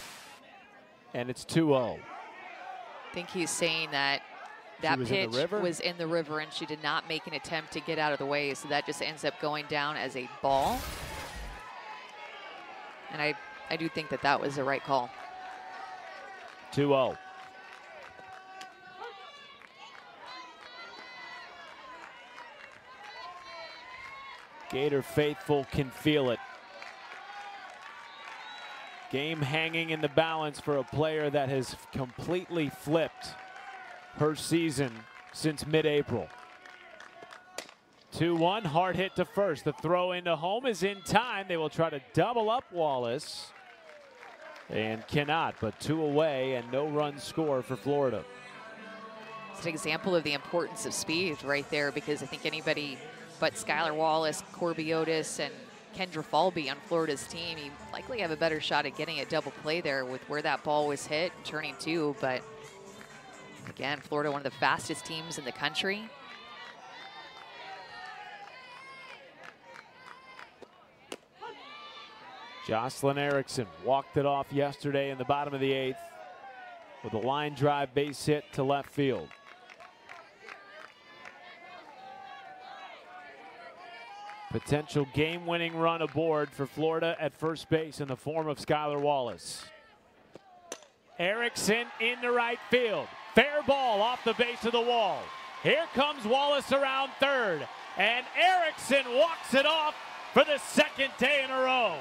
and it's 2-0. I think he's saying that pitch was in the river and she did not make an attempt to get out of the way, so that just ends up going down as a ball. And I do think that that was the right call. 2-0. Gator faithful can feel it. Game hanging in the balance for a player that has completely flipped her season since mid-April. 2-1, hard hit to first. The throw into home is in time. They will try to double up Wallace and cannot, but 2 away and no run score for Florida. It's an example of the importance of speed right there, because I think anybody but Skylar Wallace, Corby Otis, and Kendra Falby on Florida's team, you likely have a better shot at getting a double play there with where that ball was hit and turning two. But again, Florida, one of the fastest teams in the country. Jocelyn Erickson walked it off yesterday in the bottom of the 8th with a line drive base hit to left field. Potential game-winning run aboard for Florida at first base in the form of Skylar Wallace. Erickson into right field. Fair ball off the base of the wall. Here comes Wallace around third, and Erickson walks it off for the second day in a row.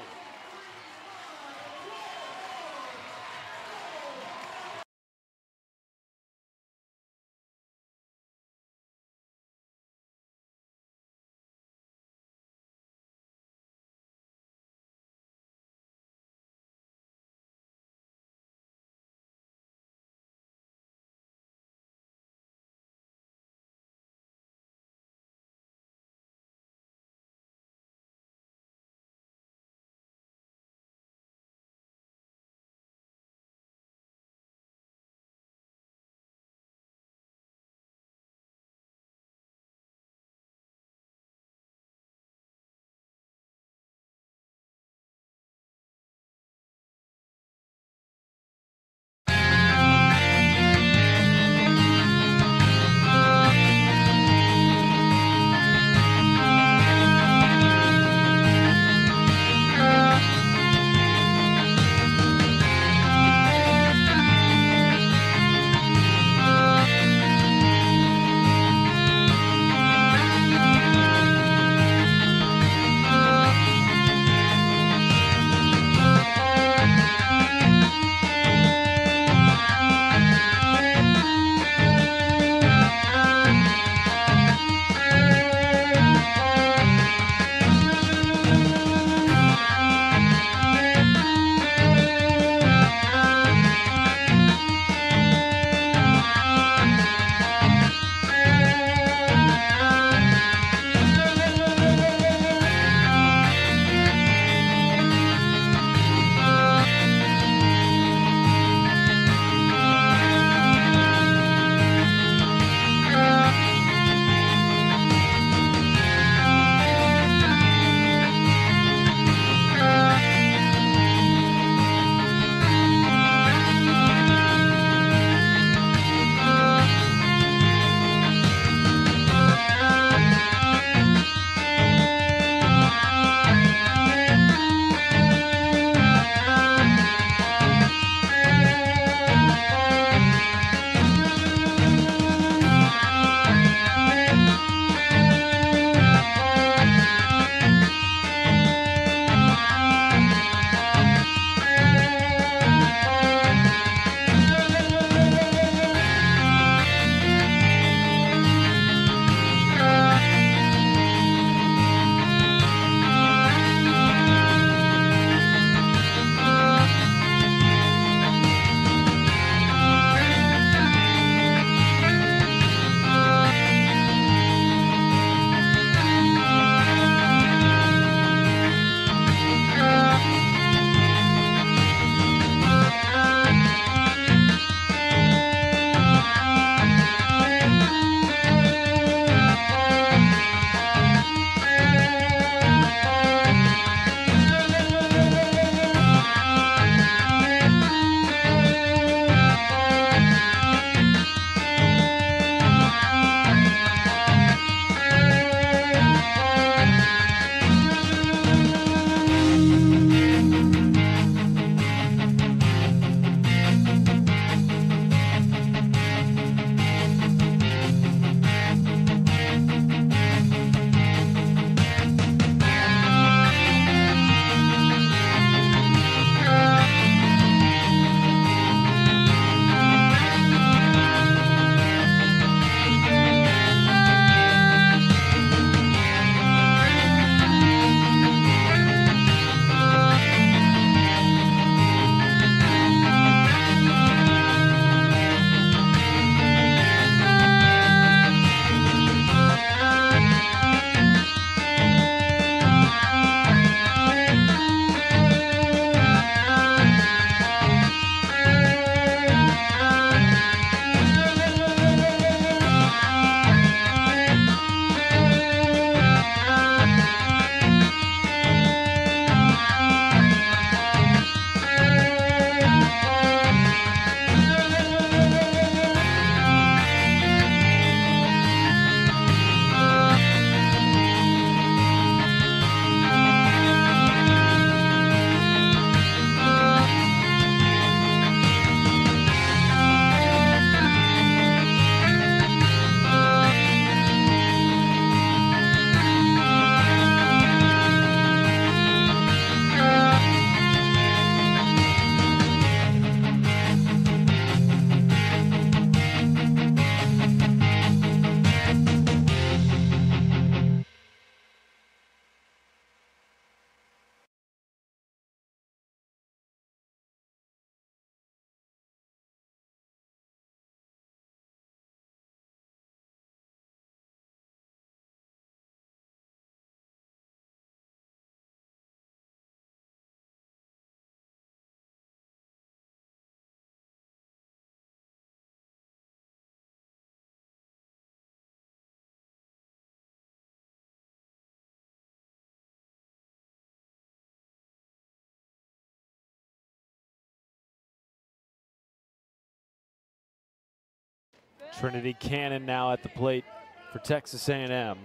Trinity Cannon now at the plate for Texas A&M.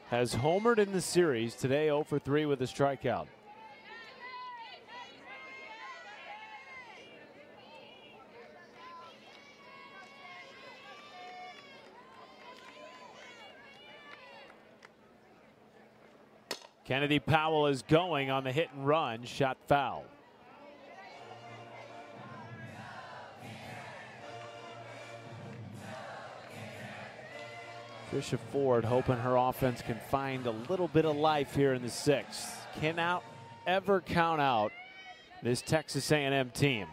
Has homered in the series today, 0 for 3 with a strikeout. Kennedy Powell is going on the hit and run, shot foul. Trisha Ford hoping her offense can find a little bit of life here in the 6th. Cannot ever count out this Texas A&M team.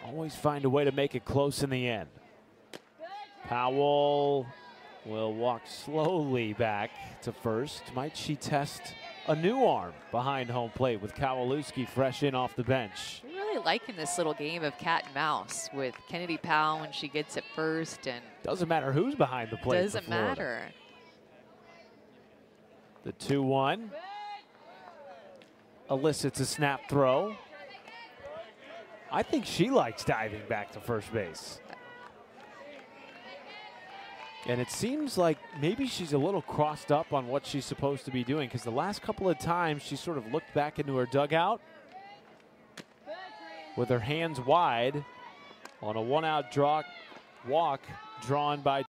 Always find a way to make it close in the end. Powell will walk slowly back to first. Might she test a new arm behind home plate with Kowalewski fresh in off the bench? I'm really liking this little game of cat and mouse with Kennedy Powell when she gets it first, and doesn't matter who's behind the plate. Doesn't matter. The 2-1 elicits a snap throw. I think she likes diving back to first base. And it seems like maybe she's a little crossed up on what she's supposed to be doing, because the last couple of times she sort of looked back into her dugout with her hands wide on a 1-out walk drawn by